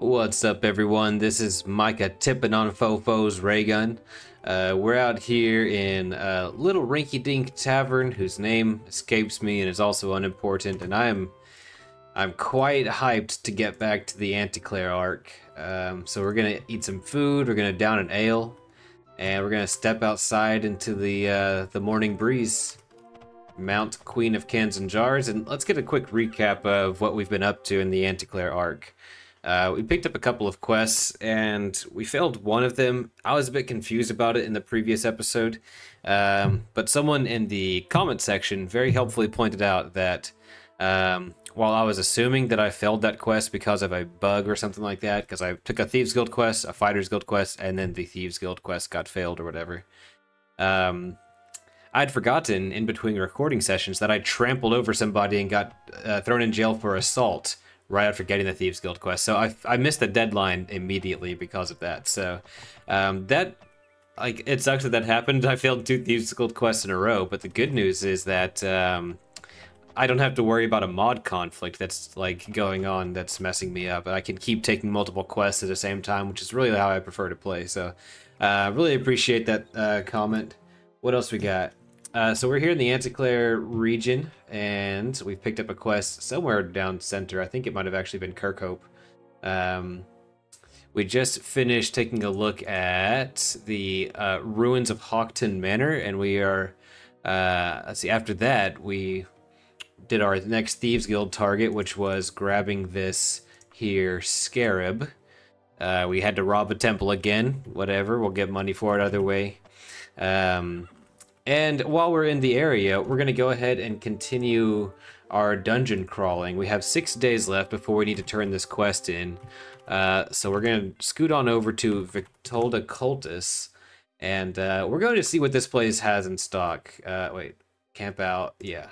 What's up, everyone? This is Micah tipping on Fofo's ray gun. We're out here in a little rinky-dink tavern whose name escapes me and is also unimportant, and I'm quite hyped to get back to the Anticlere arc. So we're gonna eat some food, we're gonna down an ale, and we're gonna step outside into the morning breeze. Mount Queen of Cans and Jars, and let's get a quick recap of what we've been up to in the Anticlere arc. We picked up a couple of quests, and we failed one of them. I was a bit confused about it in the previous episode, but someone in the comment section very helpfully pointed out that while I was assuming that I failed that quest because of a bug or something like that, because I took a Thieves Guild quest, a Fighters Guild quest, and then the Thieves Guild quest got failed or whatever. I'd forgotten in between recording sessions that I trampled over somebody and got thrown in jail for assault right after getting the Thieves Guild quest. So I missed the deadline immediately because of that. So it sucks that that happened. I failed 2 Thieves Guild quests in a row, but the good news is that I don't have to worry about a mod conflict that's like going on that's messing me up. I can keep taking multiple quests at the same time, which is really how I prefer to play. So really appreciate that comment. What else we got? So we're here in the Anticlere region, and we've picked up a quest somewhere down center. I think it might have actually been Kirkhope. We just finished taking a look at the ruins of Hawkton Manor, and we are, let's see, after that, we did our next Thieves Guild target, which was grabbing this here scarab. We had to rob a temple again, whatever, we'll get money for it either way. And while we're in the area, we're going to go ahead and continue our dungeon crawling. We have 6 days left before we need to turn this quest in. So we're going to scoot on over to Victolda Cultus, and we're going to see what this place has in stock. Wait, camp out, yeah.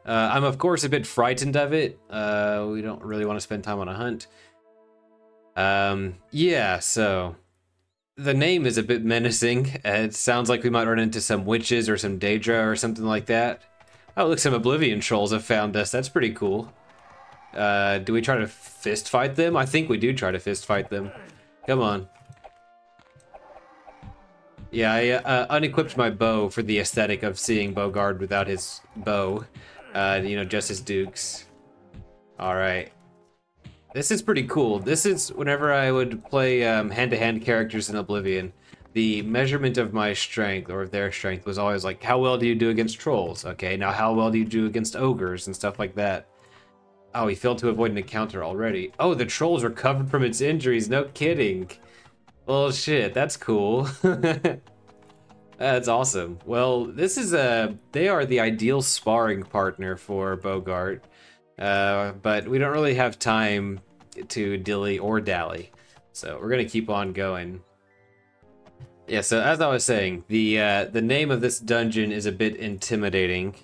I'm of course a bit frightened of it. We don't really want to spend time on a hunt. Yeah, so the name is a bit menacing. It sounds like we might run into some witches or some Daedra or something like that. Oh, look, some Oblivion trolls have found us. That's pretty cool. Do we try to fist fight them? I think we do try to fist fight them. Come on. Yeah, I unequipped my bow for the aesthetic of seeing Bogard without his bow. You know, just his dukes. Alright. This is pretty cool. This is whenever I would play hand-to-hand characters in Oblivion, the measurement of my strength, or of their strength, was always like, how well do you do against trolls? Okay, now how well do you do against ogres and stuff like that? Oh, he failed to avoid an encounter already. Oh, the trolls recovered from its injuries, no kidding. Well, shit, that's cool. That's awesome. Well, this is they are the ideal sparring partner for Bogard. But we don't really have time to dilly or dally, so we're gonna keep on going. Yeah, so as I was saying, the name of this dungeon is a bit intimidating,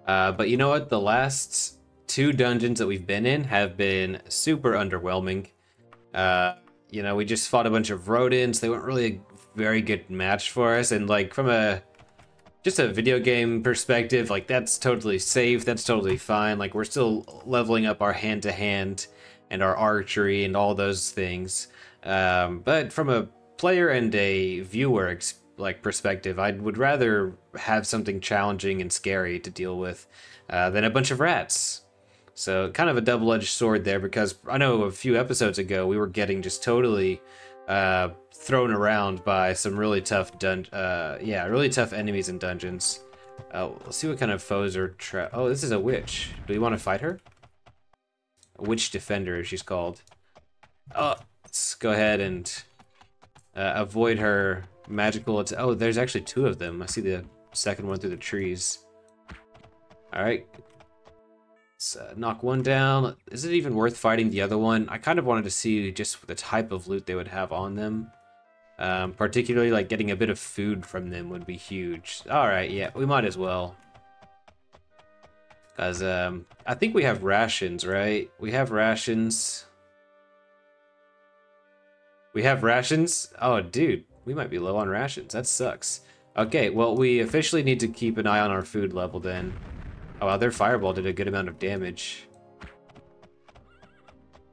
but you know what? The last 2 dungeons that we've been in have been super underwhelming. You know, we just fought a bunch of rodents. They weren't really a very good match for us, and like from just a video game perspective, like that's totally safe, that's totally fine. Like we're still leveling up our hand-to-hand and our archery and all those things. But from a player and a viewer perspective, I would rather have something challenging and scary to deal with than a bunch of rats. So kind of a double-edged sword there, because I know a few episodes ago we were getting just totally thrown around by some really tough really tough enemies in dungeons. Let's see what kind of foes are oh, this is a witch. Do we want to fight her? A witch defender, she's called. Oh, let's go ahead and avoid her magical oh, there's actually 2 of them. I see the second one through the trees. Alright. Let's knock one down. Is it even worth fighting the other one? I kind of wanted to see just the type of loot they would have on them. Particularly like getting a bit of food from them would be huge. Alright, yeah, we might as well. Because I think we have rations, right? We have rations. We have rations? Oh, dude, we might be low on rations. That sucks. Okay, well, we officially need to keep an eye on our food level then. Oh, wow, their fireball did a good amount of damage.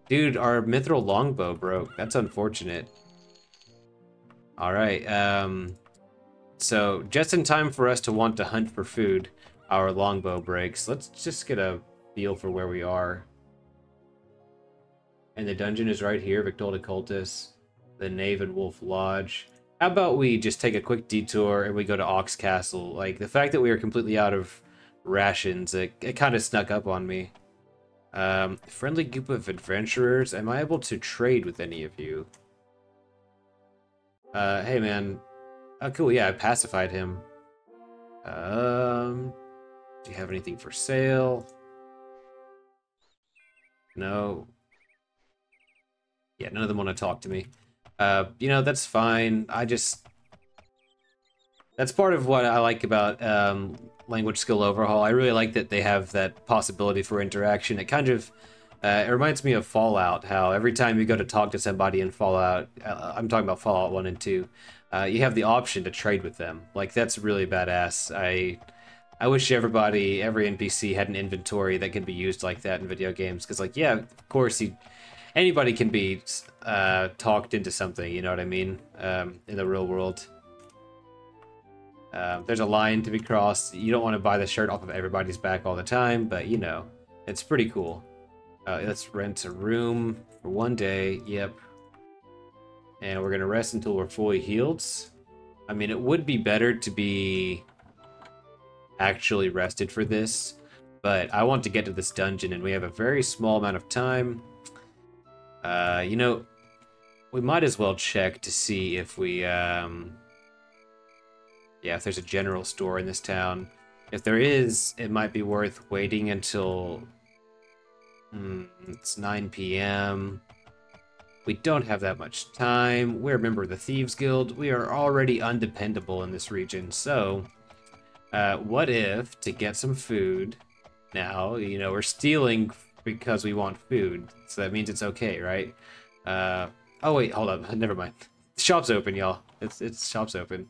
Dude, our mithril longbow broke. That's unfortunate. All right. So just in time for us to want to hunt for food, our longbow breaks. Let's just get a feel for where we are. And the dungeon is right here, Victoria Cultus, the Knave and Wolf Lodge. How about we just take a quick detour and we go to Ox Castle? Like, the fact that we are completely out of rations, it kind of snuck up on me. Friendly group of adventurers. Am I able to trade with any of you? Hey man. Oh, cool, yeah, I pacified him. Do you have anything for sale? No. Yeah, none of them want to talk to me. You know, that's fine. That's part of what I like about language skill overhaul. I really like that they have that possibility for interaction. It kind of, it reminds me of Fallout, how every time you go to talk to somebody in Fallout, I'm talking about Fallout 1 and 2, you have the option to trade with them. Like, that's really badass. I wish every NPC had an inventory that could be used like that in video games, because, like, yeah, of course, anybody can be talked into something, you know what I mean, in the real world. There's a line to be crossed. You don't want to buy the shirt off of everybody's back all the time, but, you know, it's pretty cool. Let's rent a room for 1 day, yep. And we're going to rest until we're fully healed. I mean, it would be better to be actually rested for this, but I want to get to this dungeon, and we have a very small amount of time. You know, we might as well check to see if we, yeah, if there's a general store in this town. If there is, it might be worth waiting until it's 9 p.m. We don't have that much time. We're a member of the Thieves Guild. We are already undependable in this region, so what if, to get some food, now, you know, we're stealing because we want food, so that means it's okay, right? Oh wait, hold on, never mind. The shop's open, y'all. It's shop's open.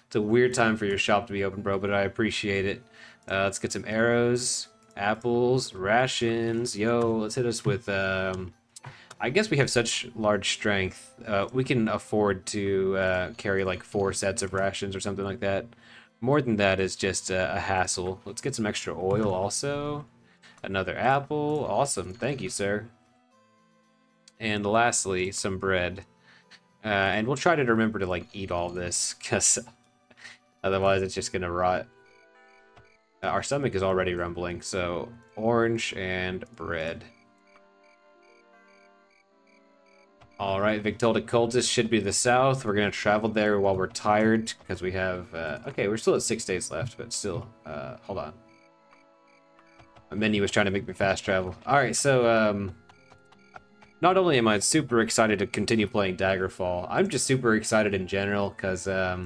It's a weird time for your shop to be open, bro, but I appreciate it. Let's get some arrows, apples, rations. Yo, let's hit us with, I guess we have such large strength. We can afford to carry like 4 sets of rations or something like that. More than that is just a hassle. Let's get some extra oil also. Another apple. Awesome. Thank you, sir. And lastly, some bread. And we'll try to remember to like eat all this, because otherwise it's just gonna rot. Our stomach is already rumbling, so orange and bread. Alright, Victoria Cultus should be the south. We're gonna travel there while we're tired, because we have, okay, we're still at 6 days left, but still, hold on. My menu was trying to make me fast travel. Alright, so, not only am I super excited to continue playing Daggerfall, I'm just super excited in general, because, I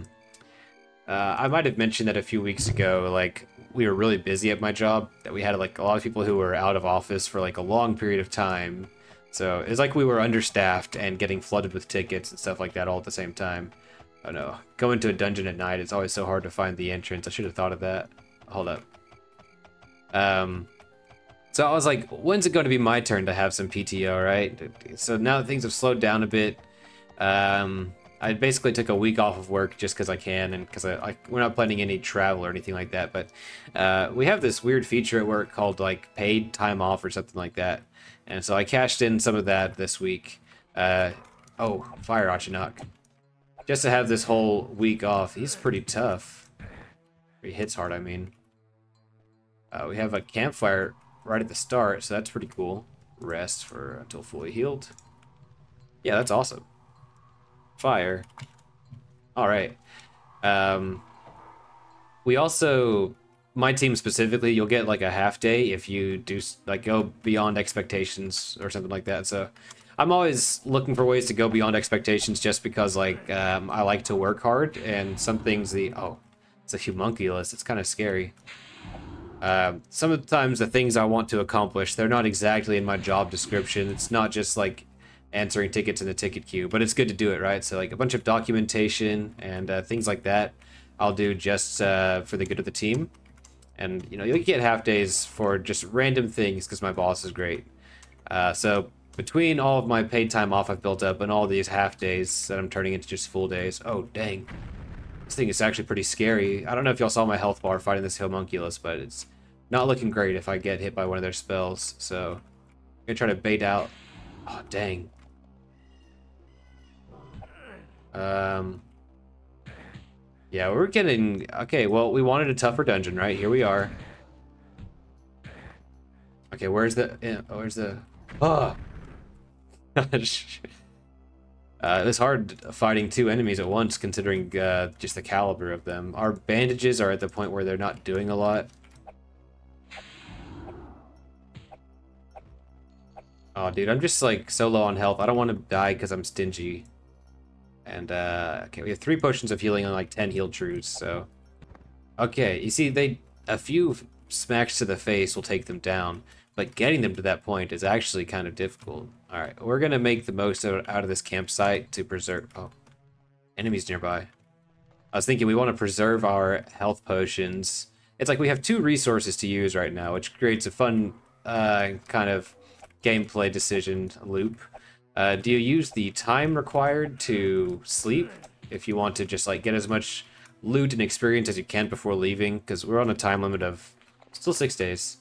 might have mentioned that a few weeks ago, like, we were really busy at my job, that we had, like, a lot of people who were out of office for, like, a long period of time. So it's like we were understaffed and getting flooded with tickets and stuff like that all at the same time. Oh no, going to a dungeon at night, it's always so hard to find the entrance. I should have thought of that. Hold up. So I was like, when's it going to be my turn to have some PTO, right? So now that things have slowed down a bit, I basically took a week off of work just because I can, and because we're not planning any travel or anything like that. But we have this weird feature at work called like paid time off or something like that. And so I cashed in some of that this week. Oh, Fire Archaeologists. Just to have this whole week off. He's pretty tough. He hits hard, I mean. We have a campfire right at the start, so that's pretty cool. Rest for until fully healed. Yeah, that's awesome. Fire. Alright. We also... My team specifically, you'll get like a half day if you do like go beyond expectations or something like that. So I'm always looking for ways to go beyond expectations just because like I like to work hard, and some things oh, it's a homunculus. It's kind of scary. Sometimes the things I want to accomplish, they're not exactly in my job description. It's not just like answering tickets in the ticket queue, but it's good to do it, right? So like a bunch of documentation and things like that I'll do just for the good of the team. And, you know, you'll get half days for just random things because my boss is great. So Between all of my paid time off I've built up and all these half days that I'm turning into just full days. Oh, dang. This thing is actually pretty scary. I don't know if y'all saw my health bar fighting this homunculus, but it's not looking great if I get hit by one of their spells. So I'm gonna try to bait out. Oh, dang. Yeah, we're getting... Okay, well, we wanted a tougher dungeon, right? Here we are. Okay, where's the... Where's the... Oh! Gosh. It was hard fighting two enemies at once, considering just the caliber of them. Our bandages are at the point where they're not doing a lot. Oh, dude, I'm just, like, so low on health. I don't want to die because I'm stingy. And, okay, we have 3 potions of healing and, like, 10 healed truths, so... Okay, you see, a few smacks to the face will take them down, but getting them to that point is actually kind of difficult. Alright, we're gonna make the most out of this campsite to preserve... Oh, enemies nearby. I was thinking we want to preserve our health potions. It's like we have 2 resources to use right now, which creates a fun, kind of gameplay decision loop. Do you use the time required to sleep if you want to just like get as much loot and experience as you can before leaving? Because we're on a time limit of still 6 days,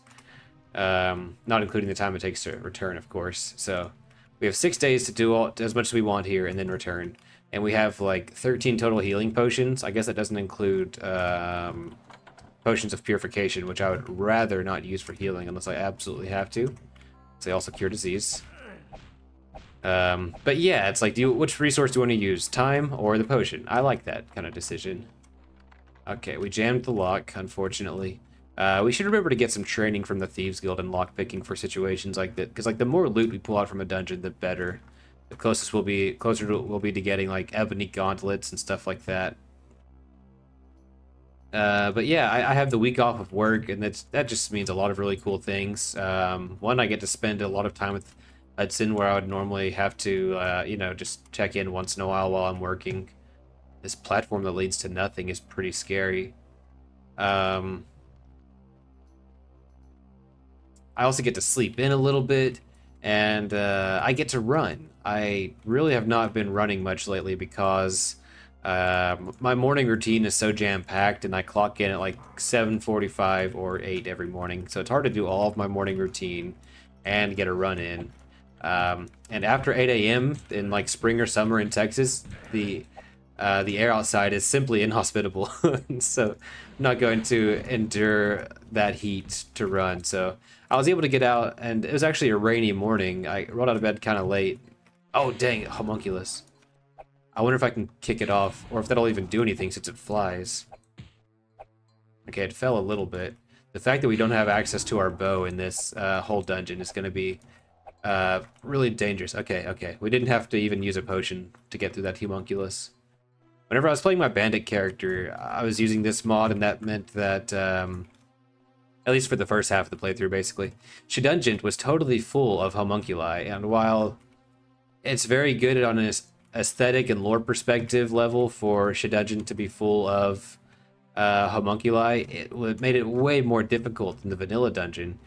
not including the time it takes to return, of course. So we have 6 days to do as much as we want here and then return. And we have like 13 total healing potions. I guess that doesn't include potions of purification, which I would rather not use for healing unless I absolutely have to. They also cure disease. But yeah, it's like, which resource do you want to use? Time or the potion? I like that kind of decision. Okay, we jammed the lock, unfortunately. We should remember to get some training from the Thieves Guild and lockpicking for situations like that, because like the more loot we pull out from a dungeon, the better. The closer we'll be to getting like ebony gauntlets and stuff like that. But yeah, I have the week off of work, and that just means a lot of really cool things. One, I get to spend a lot of time with Hudson, where I would normally have to, you know, just check in once in a while I'm working. This platform that leads to nothing is pretty scary. I also get to sleep in a little bit, and I get to run. I really have not been running much lately because my morning routine is so jam-packed, and I clock in at like 7:45 or 8 every morning, so it's hard to do all of my morning routine and get a run in. And after 8 a.m. in like spring or summer in Texas, the air outside is simply inhospitable. So I'm not going to endure that heat to run. So I was able to get out, and it was actually a rainy morning. I rolled out of bed kind of late. Oh, dang, homunculus. I wonder if I can kick it off, or if that'll even do anything since it flies. Okay, it fell a little bit. The fact that we don't have access to our bow in this whole dungeon is going to be really dangerous. Okay. We didn't have to even use a potion to get through that homunculus. Whenever I was playing my bandit character, I was using this mod, and that meant that, at least for the first half of the playthrough, basically, Shedungeon was totally full of homunculi, and while it's very good on an aesthetic and lore perspective level for Shedungeon to be full of homunculi, it made it way more difficult than the vanilla dungeon.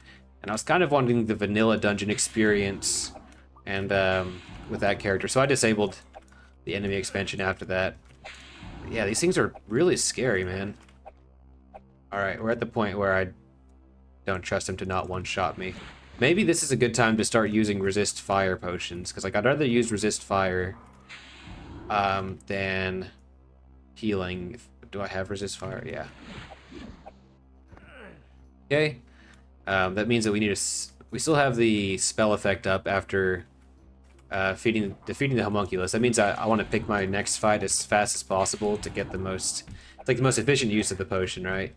And I was kind of wanting the vanilla dungeon experience and with that character, so I disabled the enemy expansion after that. But yeah, these things are really scary, man. Alright, we're at the point where I don't trust him to not one-shot me. Maybe this is a good time to start using resist fire potions, because like I'd rather use resist fire than healing. Do I have resist fire? Yeah. Okay. That means that we still have the spell effect up after defeating the homunculus. That means I want to pick my next fight as fast as possible to get the most efficient use of the potion, right?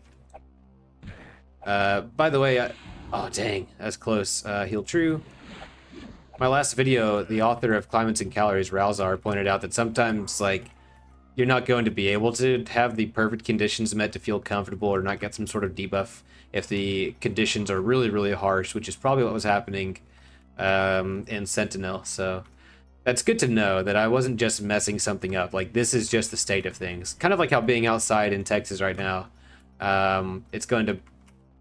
By the way, oh dang, that's close. Heal true. My last video, the author of Climates and Calories, Ralzar, pointed out that sometimes like you're not going to be able to have the perfect conditions met to feel comfortable or not get some sort of debuff if the conditions are really, really harsh, which is probably what was happening in Sentinel. So that's good to know that I wasn't just messing something up. Like, this is just the state of things. Kind of like how being outside in Texas right now, it's going to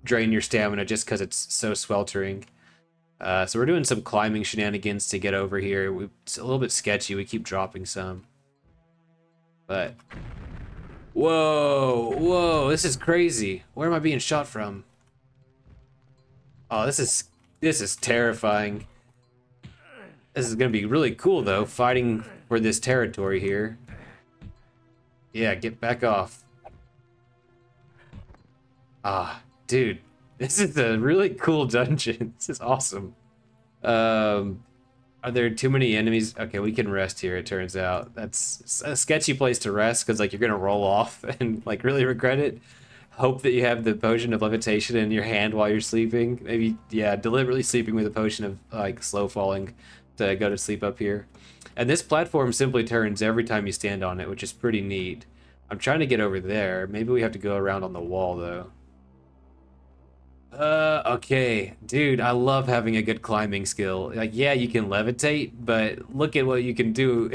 drain your stamina just because it's so sweltering. So we're doing some climbing shenanigans to get over here. It's a little bit sketchy. We keep dropping some. But... Whoa, whoa, this is crazy. Where am I being shot from? Oh, this is terrifying. This is gonna be really cool though, fighting for this territory here. Yeah, get back off. Ah, dude, this is a really cool dungeon. This is awesome. Are there too many enemies? Okay, we can rest here, it turns out. That's a sketchy place to rest, because like you're gonna roll off and like really regret it. Hope that you have the potion of levitation in your hand while you're sleeping. Maybe, yeah, deliberately sleeping with a potion of like slow falling to go to sleep up here. And this platform simply turns every time you stand on it, which is pretty neat. I'm trying to get over there. Maybe we have to go around on the wall though. Okay, dude, I love having a good climbing skill. Like, yeah, you can levitate, but look at what you can do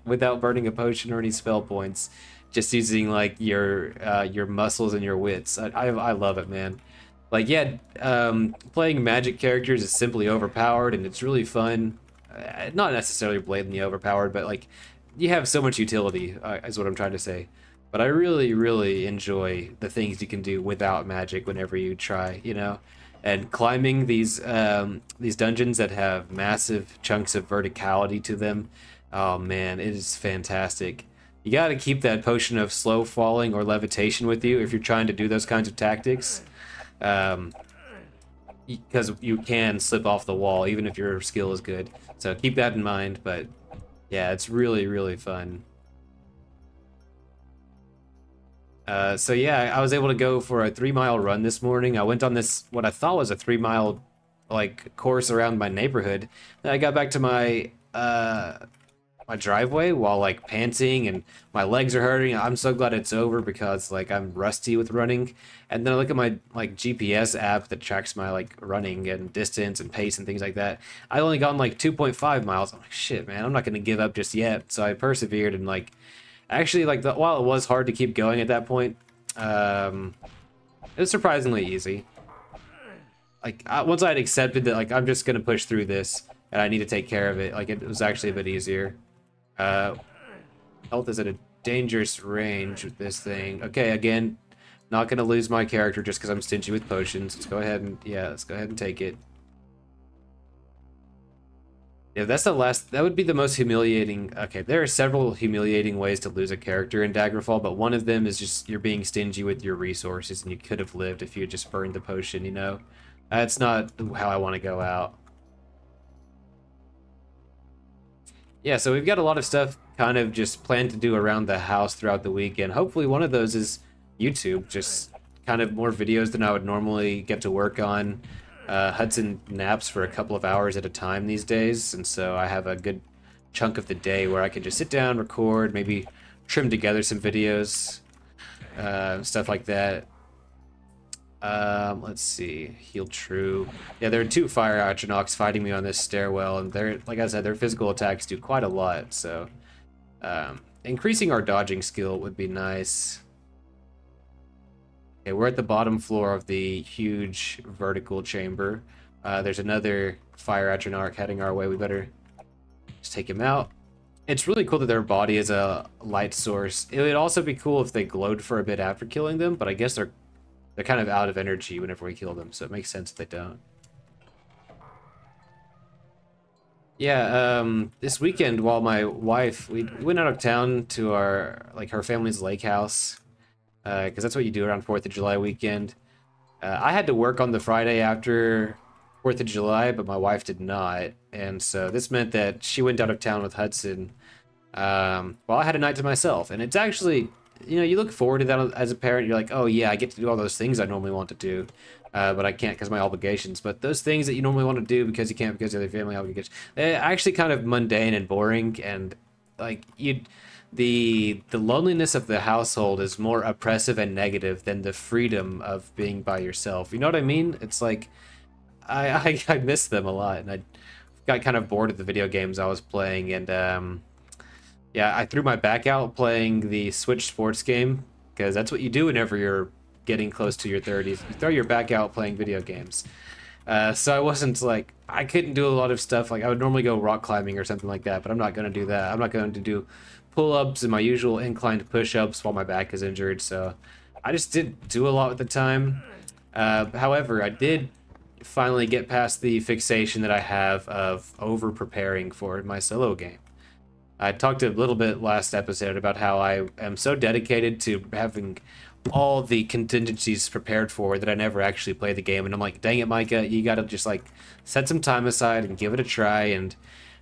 without burning a potion or any spell points. Just using like your muscles and your wits. I love it, man. Like, yeah, playing magic characters is simply overpowered, and it's really fun. Not necessarily blatantly overpowered, but like, you have so much utility, is what I'm trying to say. But I really, really enjoy the things you can do without magic whenever you try, you know? And climbing these dungeons that have massive chunks of verticality to them, oh man, it is fantastic. You gotta keep that potion of slow falling or levitation with you if you're trying to do those kinds of tactics. Because you can slip off the wall even if your skill is good. So keep that in mind, but yeah, it's really, really fun. So yeah, I was able to go for a 3-mile run this morning. I went on this, what I thought was a 3-mile like course around my neighborhood. Then I got back to my my driveway while like panting and my legs are hurting. I'm so glad it's over because like I'm rusty with running. And then I look at my like GPS app that tracks my like running and distance and pace and things like that. I only gone like 2.5 miles. I'm like, shit, man, I'm not gonna give up just yet. So I persevered and like, actually, like, while it was hard to keep going at that point, it was surprisingly easy. Like, once I had accepted that, like, I'm just gonna push through this, and I need to take care of it, like, it was actually a bit easier. Health is at a dangerous range with this thing. Okay, again, not gonna lose my character just because I'm stingy with potions. Let's go ahead and, yeah, let's go ahead and take it. Yeah, that's the last, that would be the most humiliating. Okay, there are several humiliating ways to lose a character in Daggerfall, but one of them is just you're being stingy with your resources and you could have lived if you had just burned the potion, you know? That's not how I want to go out. Yeah, so we've got a lot of stuff kind of just planned to do around the house throughout the weekend. Hopefully one of those is YouTube, just kind of more videos than I would normally get to work on. Hudson naps for a couple of hours at a time these days, and so I have a good chunk of the day where I can just sit down, record, maybe trim together some videos, stuff like that. Let's see, heal true. Yeah, there are 2 fire Atronachs fighting me on this stairwell, and they're, like I said, their physical attacks do quite a lot, so increasing our dodging skill would be nice. Okay, we're at the bottom floor of the huge vertical chamber. There's another fire Atronach heading our way. We better just take him out. It's really cool that their body is a light source. It would also be cool if they glowed for a bit after killing them, but I guess they're kind of out of energy whenever we kill them, so it makes sense if they don't. Yeah, this weekend while my wife, we went out of town to our, like, her family's lake house. Because that's what you do around 4th of July weekend. I had to work on the Friday after 4th of July, but my wife did not. And so this meant that she went out of town with Hudson while I had a night to myself. And it's actually, you know, you look forward to that as a parent. You're like, oh yeah, I get to do all those things I normally want to do. But I can't because of my obligations. But those things that you normally want to do because you can't because of the family obligations, they're actually kind of mundane and boring. And like, the loneliness of the household is more oppressive and negative than the freedom of being by yourself. You know what I mean? It's like I miss them a lot, and I got kind of bored of the video games I was playing, and yeah, I threw my back out playing the Switch sports game, because that's what you do whenever you're getting close to your 30s. You throw your back out playing video games. So I wasn't like, I couldn't do a lot of stuff. Like I would normally go rock climbing or something like that, but I'm not going to do that. I'm not going to do pull-ups and my usual inclined push-ups while my back is injured. So I just didn't do a lot at the time. However, I did finally get past the fixation that I have of over-preparing for my solo game. I talked a little bit last episode about how I am so dedicated to having all the contingencies prepared for that I never actually play the game, and I'm like, dang it, Micah, you gotta just like set some time aside and give it a try. And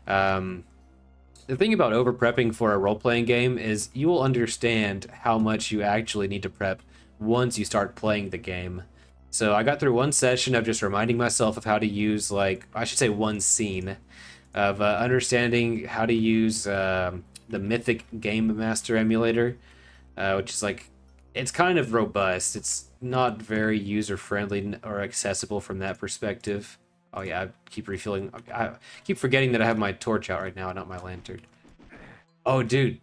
the thing about over prepping for a role-playing game is you will understand how much you actually need to prep once you start playing the game. So I got through one session of just reminding myself of how to use, like, I should say one scene of understanding how to use the Mythic Game Master emulator, which is like, it's kind of robust. It's not very user-friendly or accessible from that perspective. Oh yeah, I keep refilling. I keep forgetting that I have my torch out right now, not my lantern. Oh dude,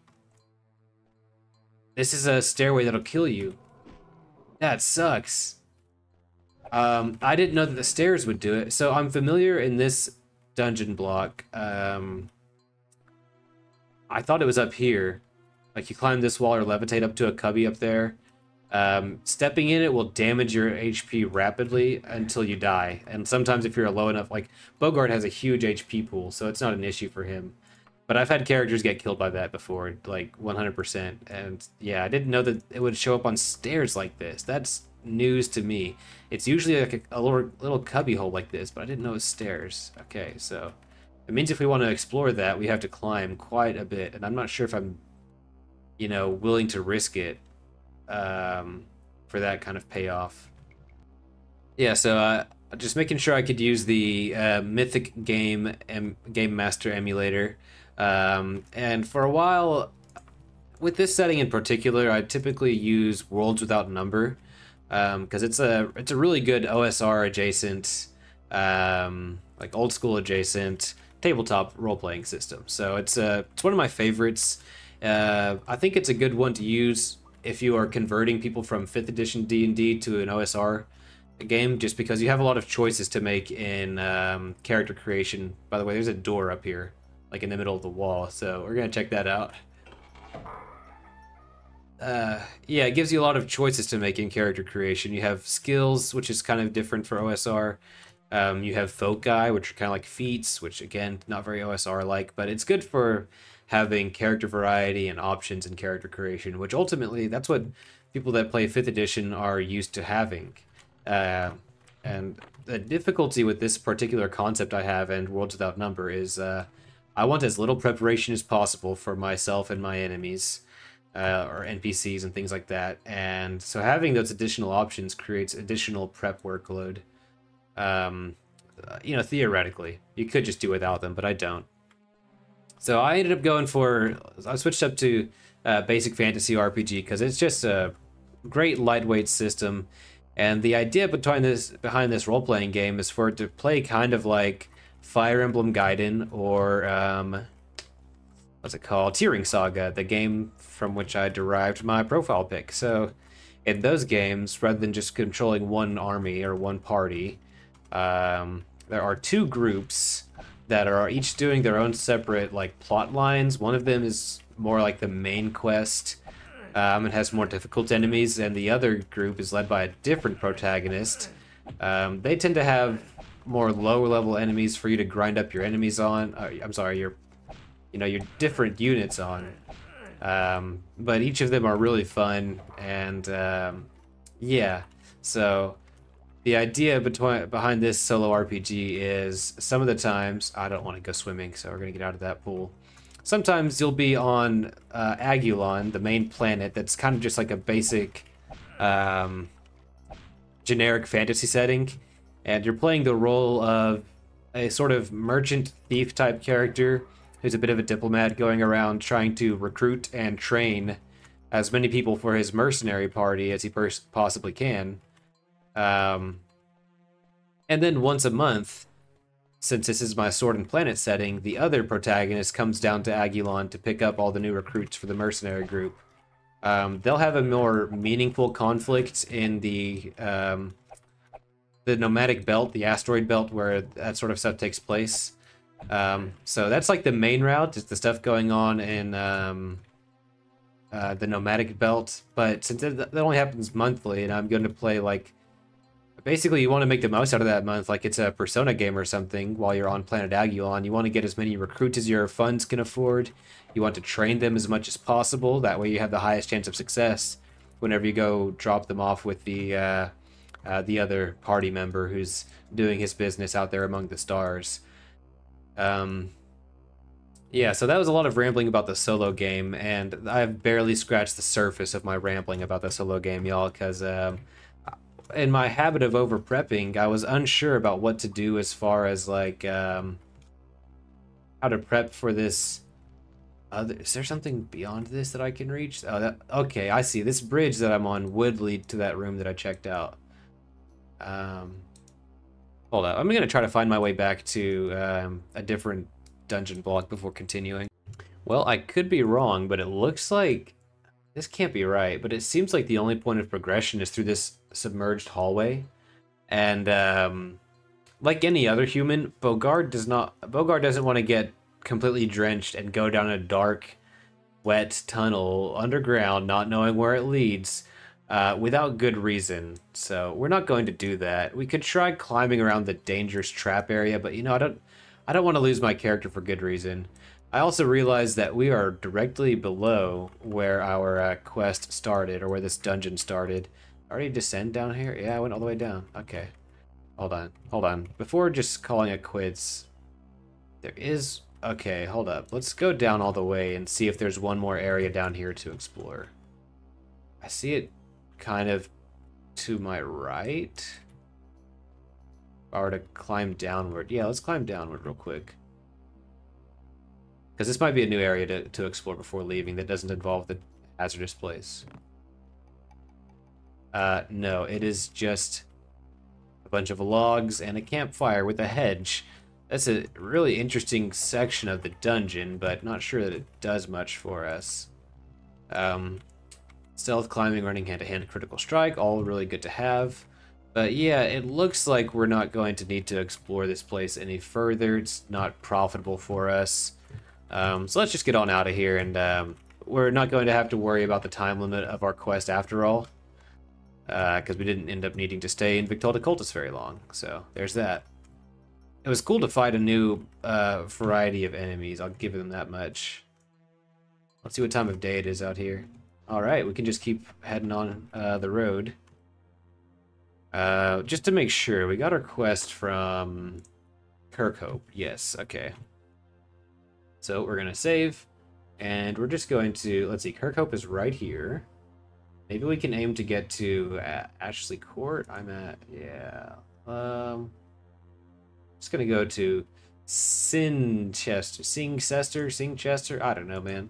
this is a stairway that'll kill you. That sucks. I didn't know that the stairs would do it. So I'm familiar in this dungeon block. I thought it was up here. Like you climb this wall or levitate up to a cubby up there. Stepping in it will damage your HP rapidly until you die. And sometimes if you're low enough, like Bogard has a huge HP pool, so it's not an issue for him. But I've had characters get killed by that before, like 100%. And yeah, I didn't know that it would show up on stairs like this. That's news to me. It's usually like a little cubby hole like this, but I didn't know it was stairs. Okay, so it means if we want to explore that, we have to climb quite a bit. And I'm not sure if I'm, you know, willing to risk it for that kind of payoff. Yeah, so just making sure I could use the Mythic Game Master emulator. And for a while, with this setting in particular, I typically use Worlds Without Number, because it's a really good OSR adjacent, like old school adjacent tabletop role-playing system. So it's one of my favorites. I think it's a good one to use if you are converting people from 5th edition D&D to an OSR game, just because you have a lot of choices to make in character creation. By the way, there's a door up here, like in the middle of the wall, so we're gonna check that out. Yeah, it gives you a lot of choices to make in character creation. You have skills, which is kind of different for OSR. You have foci, which are kind of like feats, which again, not very OSR-like, but it's good for having character variety and options in character creation, which ultimately, that's what people that play 5th edition are used to having. And the difficulty with this particular concept I have and Worlds Without Number is I want as little preparation as possible for myself and my enemies, or NPCs and things like that. And so having those additional options creates additional prep workload. You know, theoretically, you could just do without them, but I don't. So I ended up going for, I switched up to basic fantasy RPG because it's just a great lightweight system. And the idea behind this role-playing game is for it to play kind of like Fire Emblem Gaiden or what's it called? Tearing Saga, the game from which I derived my profile pic. So in those games, rather than just controlling one army or one party, there are two groups that are each doing their own separate like plot lines. One of them is more like the main quest. It has more difficult enemies, and the other group is led by a different protagonist. They tend to have more lower level enemies for you to grind up your enemies on. I'm sorry, your different units on. But each of them are really fun, and yeah. So the idea behind this solo RPG is some of the times I don't want to go swimming, so we're gonna get out of that pool. Sometimes you'll be on Ykalon, the main planet, that's kind of just like a basic generic fantasy setting, and you're playing the role of a sort of merchant thief type character who's a bit of a diplomat going around trying to recruit and train as many people for his mercenary party as he possibly can. And then once a month, since this is my Sword and Planet setting, the other protagonist comes down to Ykalon to pick up all the new recruits for the mercenary group. They'll have a more meaningful conflict in the the nomadic belt, the asteroid belt, where that sort of stuff takes place. So that's like the main route, is the stuff going on in the nomadic belt. But since that only happens monthly, and I'm going to play like, basically you want to make the most out of that month, like it's a Persona game or something. While you're on planet Aguilon, you want to get as many recruits as your funds can afford. You want to train them as much as possible. That way you have the highest chance of success whenever you go drop them off with the other party member who's doing his business out there among the stars. Yeah, so that was a lot of rambling about the solo game, and I've barely scratched the surface of my rambling about the solo game, y'all, because in my habit of over prepping, I was unsure about what to do as far as like how to prep for this. Is there something beyond this that I can reach? Oh, okay, I see. This bridge that I'm on would lead to that room that I checked out. Hold up. I'm gonna try to find my way back to a different dungeon block before continuing. Well, I could be wrong, but it looks like this can't be right. But it seems like the only point of progression is through this submerged hallway, and like any other human, Bogard doesn't want to get completely drenched and go down a dark, wet tunnel underground, not knowing where it leads, without good reason. So we're not going to do that. We could try climbing around the dangerous trap area, but you know, I don't want to lose my character for good reason. I also realized that we are directly below where our quest started, or where this dungeon started. Already descend down here? Yeah, I went all the way down. Okay. Hold on. Before just calling it quits, there is... Okay, hold up. Let's go down all the way and see if there's one more area down here to explore. I see it kind of to my right. If I were to climb downward. Yeah, let's climb downward real quick. Because this might be a new area to explore before leaving that doesn't involve the hazardous place. No, it is just a bunch of logs and a campfire with a hedge. That's a really interesting section of the dungeon, but not sure that it does much for us. Stealth, climbing, running hand-to-hand, critical strike, all really good to have. But yeah, it looks like we're not going to need to explore this place any further. It's not profitable for us. So let's just get on out of here, and we're not going to have to worry about the time limit of our quest after all. Because we didn't end up needing to stay in Victolta Cultus very long. So there's that. It was cool to fight a new variety of enemies, I'll give them that much. Let's see what time of day it is out here. Alright, we can just keep heading on the road. Just to make sure, we got our quest from Kirkhope. Yes, okay. So we're going to save, and we're just going to, let's see, Kirkhope is right here. Maybe we can aim to get to Ashley Court. I'm at, yeah. Just gonna go to Singchester. I don't know, man.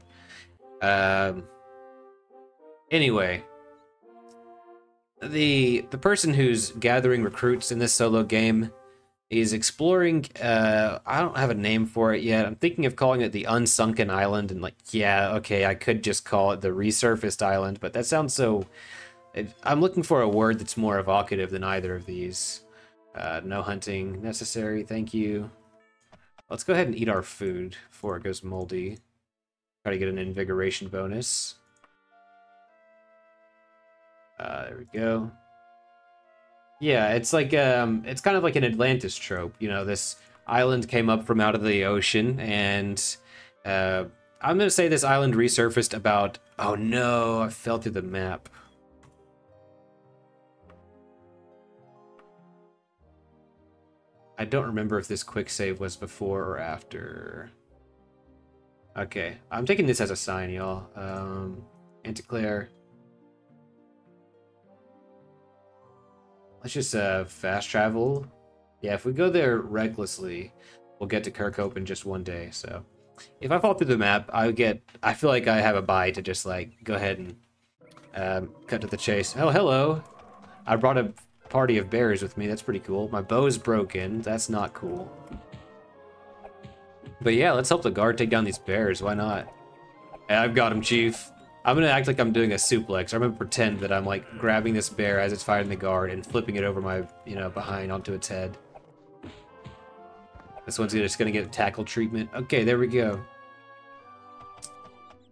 Anyway, the person who's gathering recruits in this solo game is exploring. I don't have a name for it yet. I'm thinking of calling it the Unsunken Island, and like, yeah, okay, I could just call it the Resurfaced Island, but that sounds so. I'm looking for a word that's more evocative than either of these. No hunting necessary, thank you. Let's go ahead and eat our food before it goes moldy. Try to get an invigoration bonus. There we go. Yeah, it's like it's kind of like an Atlantis trope. You know, this island came up from out of the ocean, and I'm gonna say this island resurfaced about. Oh no, I fell through the map. I don't remember if this quick save was before or after. Okay, I'm taking this as a sign, y'all. Anticlere. Let's just fast travel. Yeah, if we go there recklessly, we'll get to Kirkhope in just one day. So, if I fall through the map, I feel like I have a buy to just like go ahead and cut to the chase. Oh, hello! I brought a party of bears with me. That's pretty cool. My bow's broken. That's not cool. But yeah, let's help the guard take down these bears. Why not? Hey, I've got him, Chief. I'm gonna act like I'm doing a suplex. I'm gonna pretend that I'm like grabbing this bear as it's fighting the guard and flipping it over my, behind onto its head. This one's just gonna get tackle treatment. Okay, there we go.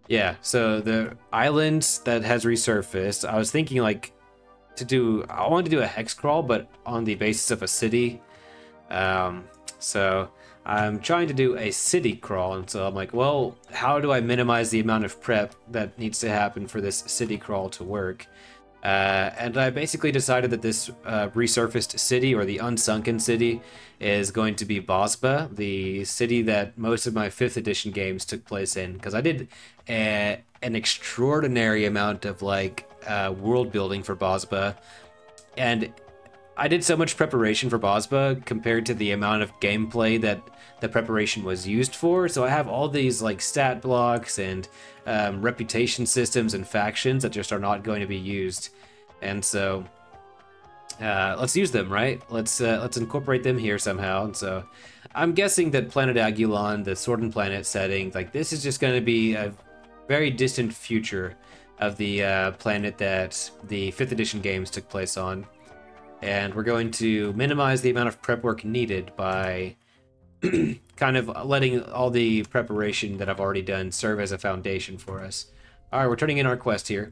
Yeah, so the island that has resurfaced, I was thinking like I wanted to do a hex crawl, but on the basis of a city. So I'm trying to do a city crawl, and so I'm like, well, how do I minimize the amount of prep that needs to happen for this city crawl to work? And I basically decided that this resurfaced city, or the unsunken city, is going to be Bosba, the city that most of my 5th edition games took place in, because I did an extraordinary amount of like world building for Bosba, and I did so much preparation for Bosba compared to the amount of gameplay that the preparation was used for. So I have all these like stat blocks and reputation systems and factions that just are not going to be used. And so let's use them, right? Let's incorporate them here somehow. And so I'm guessing that Planet Ykalon, the Sword and Planet setting, like this is just going to be a very distant future of the planet that the 5th edition games took place on. And we're going to minimize the amount of prep work needed by kind of letting all the preparation that I've already done serve as a foundation for us. All right, we're turning in our quest here.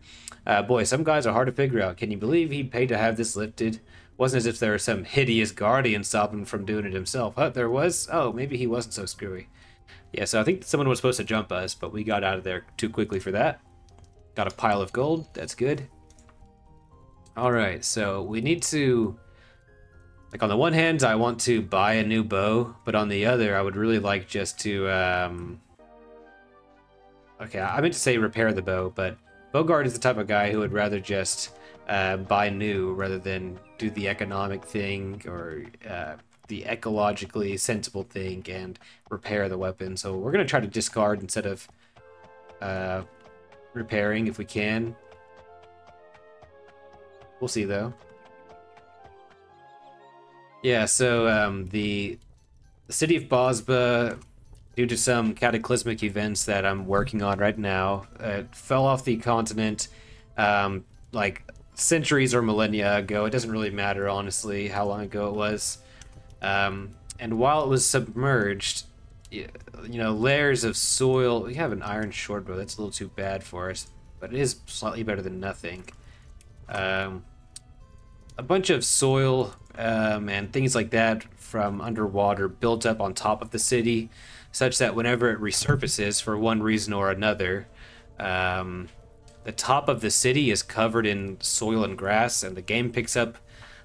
Boy, some guys are hard to figure out. Can you believe he paid to have this lifted? Wasn't as if there was some hideous guardian stopping him from doing it himself. Huh, there was? Oh, maybe he wasn't so screwy. Yeah, so I think someone was supposed to jump us, but we got out of there too quickly for that. Got a pile of gold. That's good. All right, so we need to, like on the one hand, I want to buy a new bow, but on the other, I would really like just to, okay, I meant to say repair the bow, but Bogard is the type of guy who would rather just buy new rather than do the economic thing or the ecologically sensible thing and repair the weapon. So we're going to try to discard instead of repairing if we can. We'll see, though. Yeah, so the city of Bosba, due to some cataclysmic events that I'm working on right now, fell off the continent like centuries or millennia ago. It doesn't really matter, honestly, how long ago it was. And while it was submerged, layers of soil. We have an iron shortbow. That's a little too bad for us, but it is slightly better than nothing. A bunch of soil and things like that from underwater built up on top of the city, such that whenever it resurfaces for one reason or another, the top of the city is covered in soil and grass, and the game picks up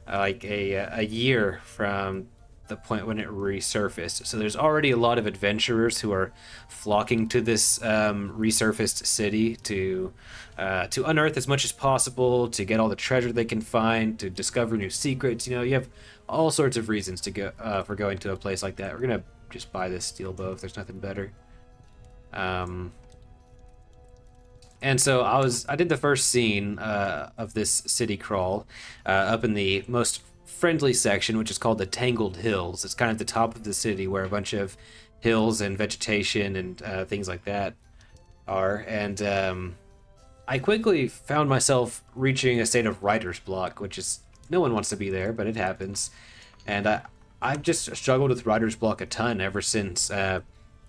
like a year from the point when it resurfaced. So there's already a lot of adventurers who are flocking to this resurfaced city to unearth as much as possible, to get all the treasure they can find, to discover new secrets. You have all sorts of reasons to go for going to a place like that. We're gonna just buy this steel bow if there's nothing better. And so I did the first scene of this city crawl up in the most friendly section, which is called the Tangled Hills. It's kind of the top of the city where a bunch of hills and vegetation and things like that are. And I quickly found myself reaching a state of writer's block, which is, no one wants to be there, but it happens. And I've just struggled with writer's block a ton ever since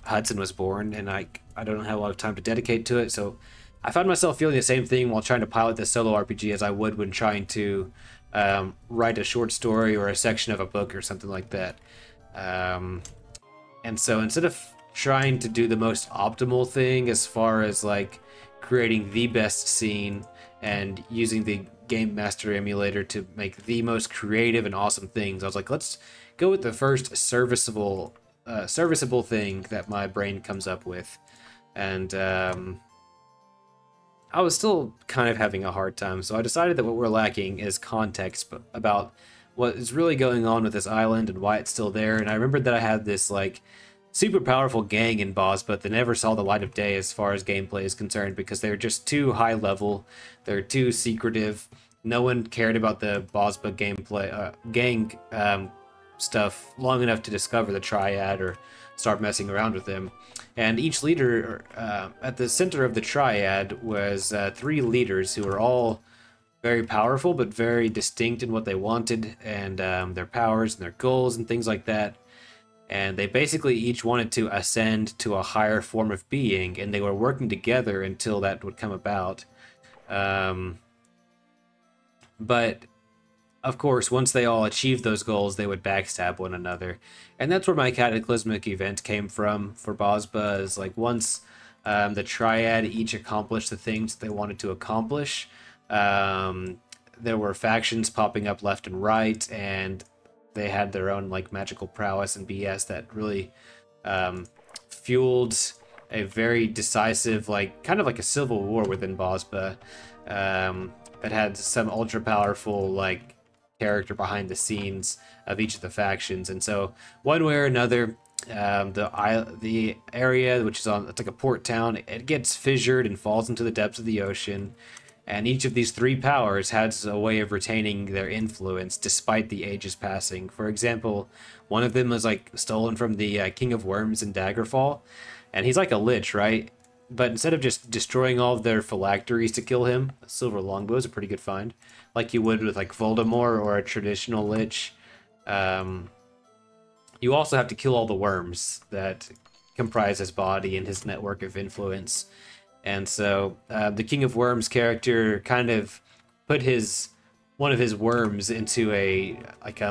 Hudson was born, and I don't have a lot of time to dedicate to it, so I found myself feeling the same thing while trying to pilot this solo RPG as I would when trying to write a short story or a section of a book or something like that. And so instead of trying to do the most optimal thing as far as like creating the best scene and using the Game Master emulator to make the most creative and awesome things, I was like, let's go with the first serviceable thing that my brain comes up with. And I was still kind of having a hard time, so I decided that what we're lacking is context about what is really going on with this island and why it's still there. And I remembered that I had this like super powerful gang in boss, but they never saw the light of day as far as gameplay is concerned because they're just too high level, they're too secretive. No one cared about the Bosba gameplay gang stuff long enough to discover the triad or start messing around with them. And each leader, at the center of the triad, was 3 leaders who were all very powerful, but very distinct in what they wanted, and their powers and their goals and things like that. And they basically each wanted to ascend to a higher form of being, and they were working together until that would come about. But of course, once they all achieved those goals, they would backstab one another. And that's where my cataclysmic event came from for Bosba, is like once the triad each accomplished the things they wanted to accomplish, there were factions popping up left and right, and they had their own like magical prowess and BS that really fueled a very decisive, like kind of like a civil war within Bosba, that had some ultra powerful like character behind the scenes of each of the factions. And so one way or another, the area, which is on, it's like a port town, it gets fissured and falls into the depths of the ocean. And each of these 3 powers has a way of retaining their influence despite the ages passing. For example, one of them was like stolen from the King of Worms in Daggerfall, and he's like a lich, right? But instead of just destroying all of their phylacteries to kill him, a silver longbow is a pretty good find, like you would with like Voldemort or a traditional lich. You also have to kill all the worms that comprise his body and his network of influence. And so the King of Worms character kind of put one of his worms into a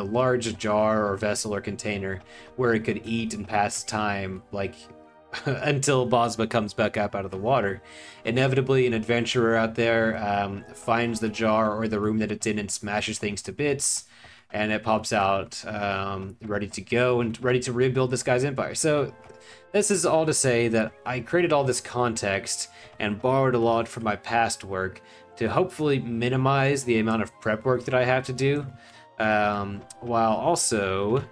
large jar or vessel or container where it could eat and pass time, like until Bosba comes back up out of the water. Inevitably, an adventurer out there finds the jar or the room that it's in and smashes things to bits, and it pops out ready to go and ready to rebuild this guy's empire. So this is all to say that I created all this context and borrowed a lot from my past work to hopefully minimize the amount of prep work that I have to do, while also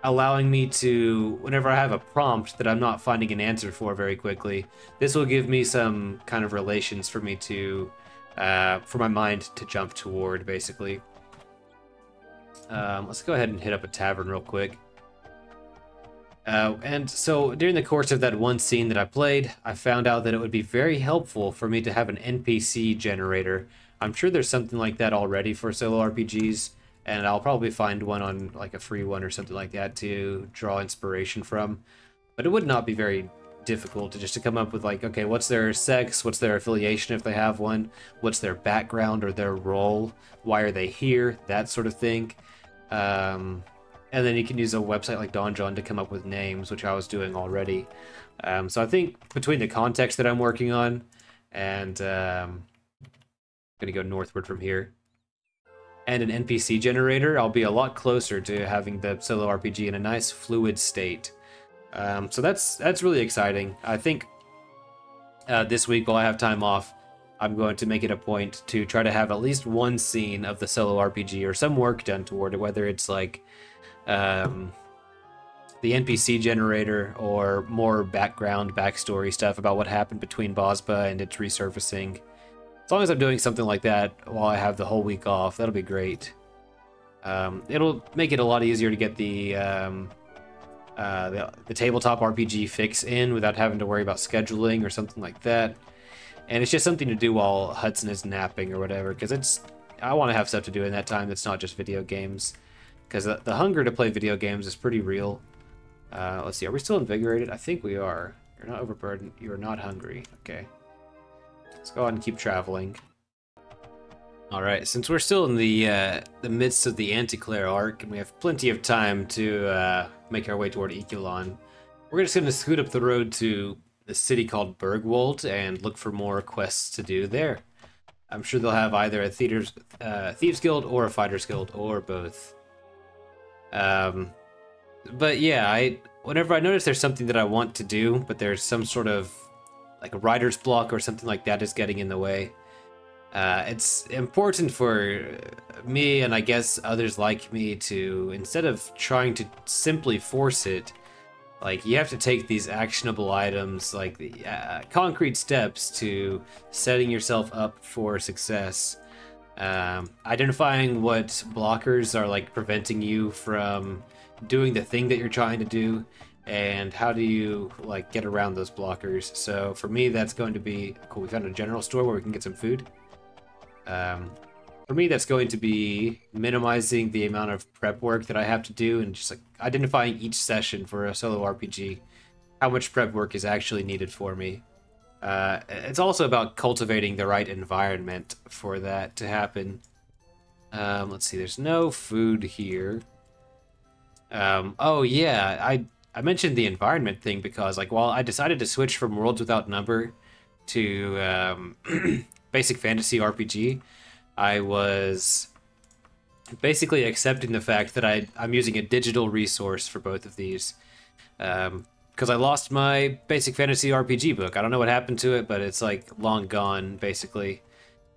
allowing me to, whenever I have a prompt that I'm not finding an answer for very quickly, this will give me some kind of relations for me to, for my mind to jump toward, basically. Let's go ahead and hit up a tavern real quick. And so during the course of that one scene that I played, I found out that it would be very helpful for me to have an NPC generator. I'm sure there's something like that already for solo RPGs, and I'll probably find one on like a free one or something like that to draw inspiration from. But it would not be very difficult to come up with like, okay, what's their sex, what's their affiliation if they have one, what's their background or their role, why are they here, that sort of thing. And then you can use a website like Donjon to come up with names, which I was doing already. So I think between the context that I'm working on and I'm gonna go northward from here, and an NPC generator, I'll be a lot closer to having the solo RPG in a nice fluid state. So that's really exciting. I think this week, while I have time off, I'm going to make it a point to try to have at least one scene of the solo RPG or some work done toward it, whether it's like the NPC generator or more backstory stuff about what happened between Bosba and its resurfacing. As long as I'm doing something like that while I have the whole week off, that'll be great. It'll make it a lot easier to get the tabletop RPG fix in without having to worry about scheduling or something like that. And it's just something to do while Hudson is napping or whatever, because I want to have stuff to do in that time that's not just video games. Because the hunger to play video games is pretty real. Let's see, are we still invigorated? I think we are. You're not overburdened. You're not hungry. Okay. Let's go ahead and keep traveling. Alright, since we're still in the midst of the Anticlere arc, and we have plenty of time to make our way toward Ykalon, we're just going to scoot up the road to the city called Bergwold and look for more quests to do there. I'm sure they'll have either a Thieves Guild or a Fighters Guild, or both. But yeah, whenever I notice there's something that I want to do, but there's some sort of like a writer's block or something like that is getting in the way, it's important for me, and I guess others like me, to, instead of trying to simply force it, like, you have to take these actionable items, like the concrete steps to setting yourself up for success. Identifying what blockers are like preventing you from doing the thing that you're trying to do, and how do you like get around those blockers. So for me, that's going to be cool. We found a general store where we can get some food. For me, that's going to be minimizing the amount of prep work that I have to do and just like identifying each session for a solo RPG, how much prep work is actually needed for me. It's also about cultivating the right environment for that to happen. Let's see, there's no food here. Oh yeah, I mentioned the environment thing because like while I decided to switch from Worlds Without Number to basic fantasy RPG, I was basically accepting the fact that I'm using a digital resource for both of these. Because I lost my basic fantasy RPG book. I don't know what happened to it, but it's like long gone, basically.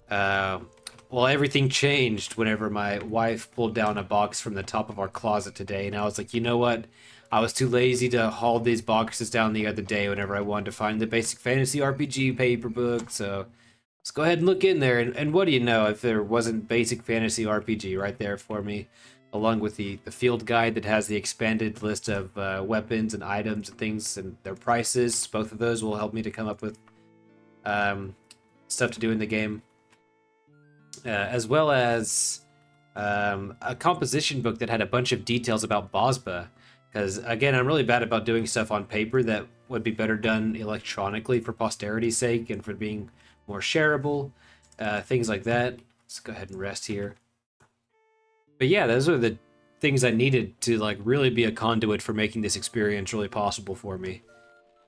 Well, everything changed whenever my wife pulled down a box from the top of our closet today, and I was like, you know what? I was too lazy to haul these boxes down the other day whenever I wanted to find the basic fantasy RPG paper book, so let's go ahead and look in there, and what do you know if there wasn't basic fantasy RPG right there for me, along with the field guide that has the expanded list of weapons and items and things and their prices. Both of those will help me to come up with stuff to do in the game. As well as a composition book that had a bunch of details about Bosba. Because, again, I'm really bad about doing stuff on paper that would be better done electronically for posterity's sake and for being more shareable, things like that. Let's go ahead and rest here. But yeah, those are the things I needed to like really be a conduit for making this experience really possible for me.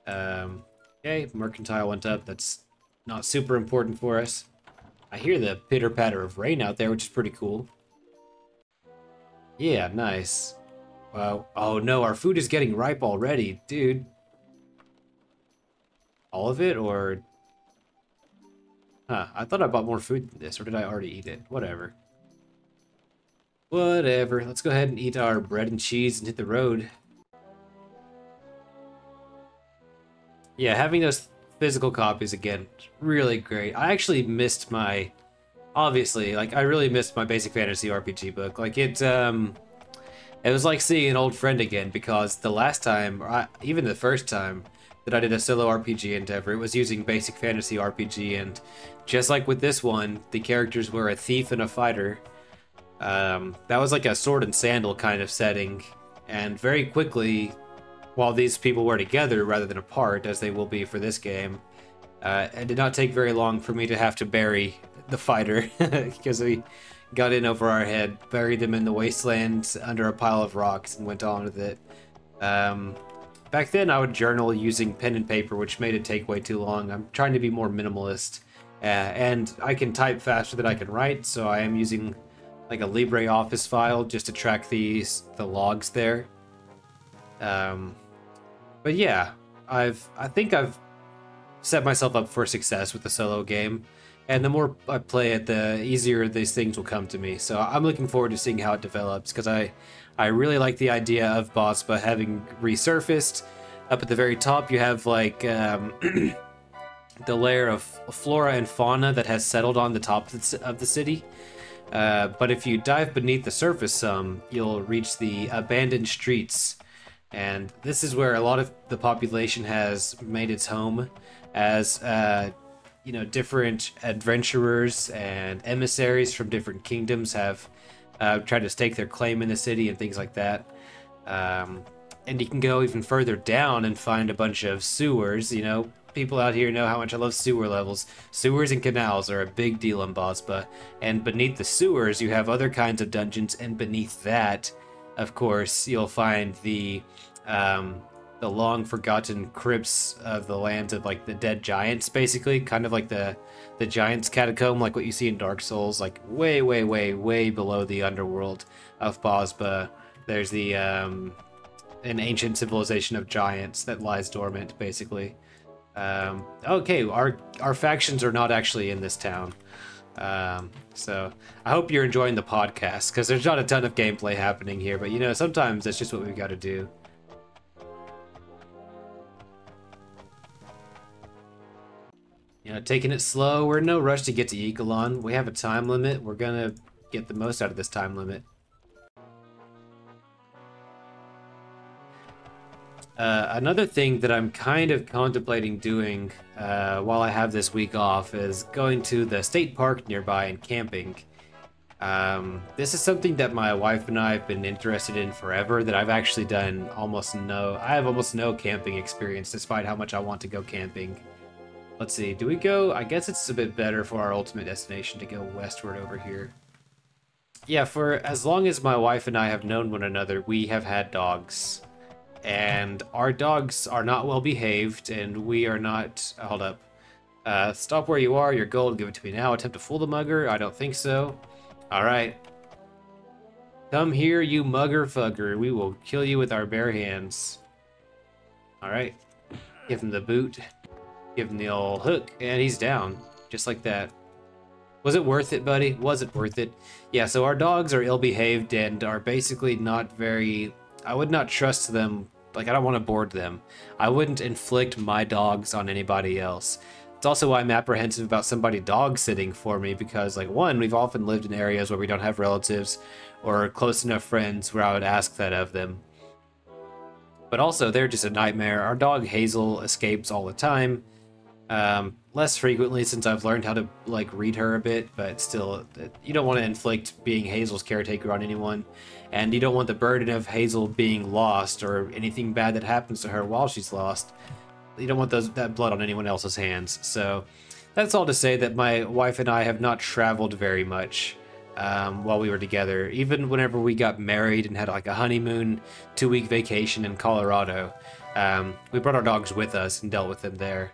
Okay, mercantile went up. That's not super important for us. I hear the pitter-patter of rain out there, which is pretty cool. Yeah, nice. Wow. Oh no, our food is getting ripe already, dude. All of it, or... Huh, I thought I bought more food than this, or did I already eat it? Whatever. Whatever. Let's go ahead and eat our bread and cheese and hit the road. Yeah, having those physical copies again, really great. I actually missed my... Obviously, like, I really missed my basic fantasy RPG book. Like, it was like seeing an old friend again, because the last time, or even the first time that I did a solo RPG endeavor, it was using basic fantasy RPG, and just like with this one, the characters were a thief and a fighter. That was like a sword and sandal kind of setting, and very quickly, while these people were together rather than apart, as they will be for this game, it did not take very long for me to have to bury the fighter, because we got in over our head, buried them in the wasteland under a pile of rocks, and went on with it. Back then, I would journal using pen and paper, which made it take way too long. I'm trying to be more minimalist, and I can type faster than I can write, so I am using like a LibreOffice file just to track the logs there. But yeah, I think I've set myself up for success with the solo game, and the more I play it, the easier these things will come to me. So I'm looking forward to seeing how it develops, because I really like the idea of Bosba having resurfaced. Up at the very top, you have like the layer of flora and fauna that has settled on the top of the city. But if you dive beneath the surface some, you'll reach the abandoned streets. And this is where a lot of the population has made its home, as you know, different adventurers and emissaries from different kingdoms have tried to stake their claim in the city and things like that. And you can go even further down and find a bunch of sewers. You know, people out here know how much I love sewer levels. Sewers and canals are a big deal in Bosba. And beneath the sewers, you have other kinds of dungeons, and beneath that, of course, you'll find the long-forgotten crypts of the lands of, like, the dead giants, basically. Kind of like the giants' catacomb, like what you see in Dark Souls, like way, way, way, way below the underworld of Bosba. There's the, an ancient civilization of giants that lies dormant, basically. Okay, our factions are not actually in this town. So I hope you're enjoying the podcast, because there's not a ton of gameplay happening here, but you know, sometimes that's just what we've got to do. You know, taking it slow. We're in no rush to get to Ykalon. We have a time limit. We're gonna get the most out of this time limit. Another thing that I'm kind of contemplating doing while I have this week off is going to the state park nearby and camping. This is something that my wife and I have been interested in forever, that I've actually done I have almost no camping experience despite how much I want to go camping. Let's see, do we go? I guess it's a bit better for our ultimate destination to go westward over here. Yeah, for as long as my wife and I have known one another, we have had dogs. And our dogs are not well behaved, and we are not... Hold up. Stop where you are, your gold, give it to me now. Attempt to fool the mugger? I don't think so. Alright. Come here, you mugger fugger. We will kill you with our bare hands. Alright. Give him the boot. Give him the old hook, and he's down. Just like that. Was it worth it, buddy? Was it worth it? Yeah, so our dogs are ill-behaved and are basically not very... I would not trust them. Like, I don't want to board them. I wouldn't inflict my dogs on anybody else. It's also why I'm apprehensive about somebody dog sitting for me, because, like, one, we've often lived in areas where we don't have relatives or close enough friends where I would ask that of them. But also, they're just a nightmare. Our dog Hazel escapes all the time. Less frequently since I've learned how to, like, read her a bit, but still, you don't want to inflict being Hazel's caretaker on anyone, and you don't want the burden of Hazel being lost or anything bad that happens to her while she's lost. You don't want that blood on anyone else's hands. So that's all to say that my wife and I have not traveled very much while we were together. Even whenever we got married and had like a honeymoon 2-week vacation in Colorado, we brought our dogs with us and dealt with them there.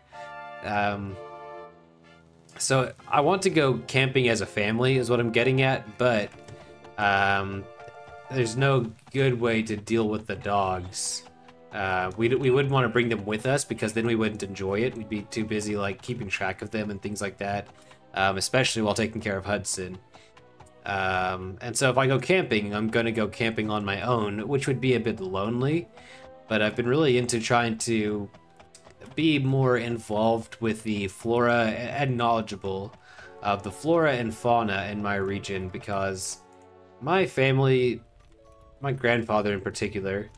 So I want to go camping as a family is what I'm getting at, but there's no good way to deal with the dogs. We wouldn't want to bring them with us because then we wouldn't enjoy it. We'd be too busy like keeping track of them and things like that, especially while taking care of Hudson. And so if I go camping, I'm going to go camping on my own, which would be a bit lonely, but I've been really into trying to be more involved with the flora and knowledgeable of the flora and fauna in my region, because my family, my grandfather in particular,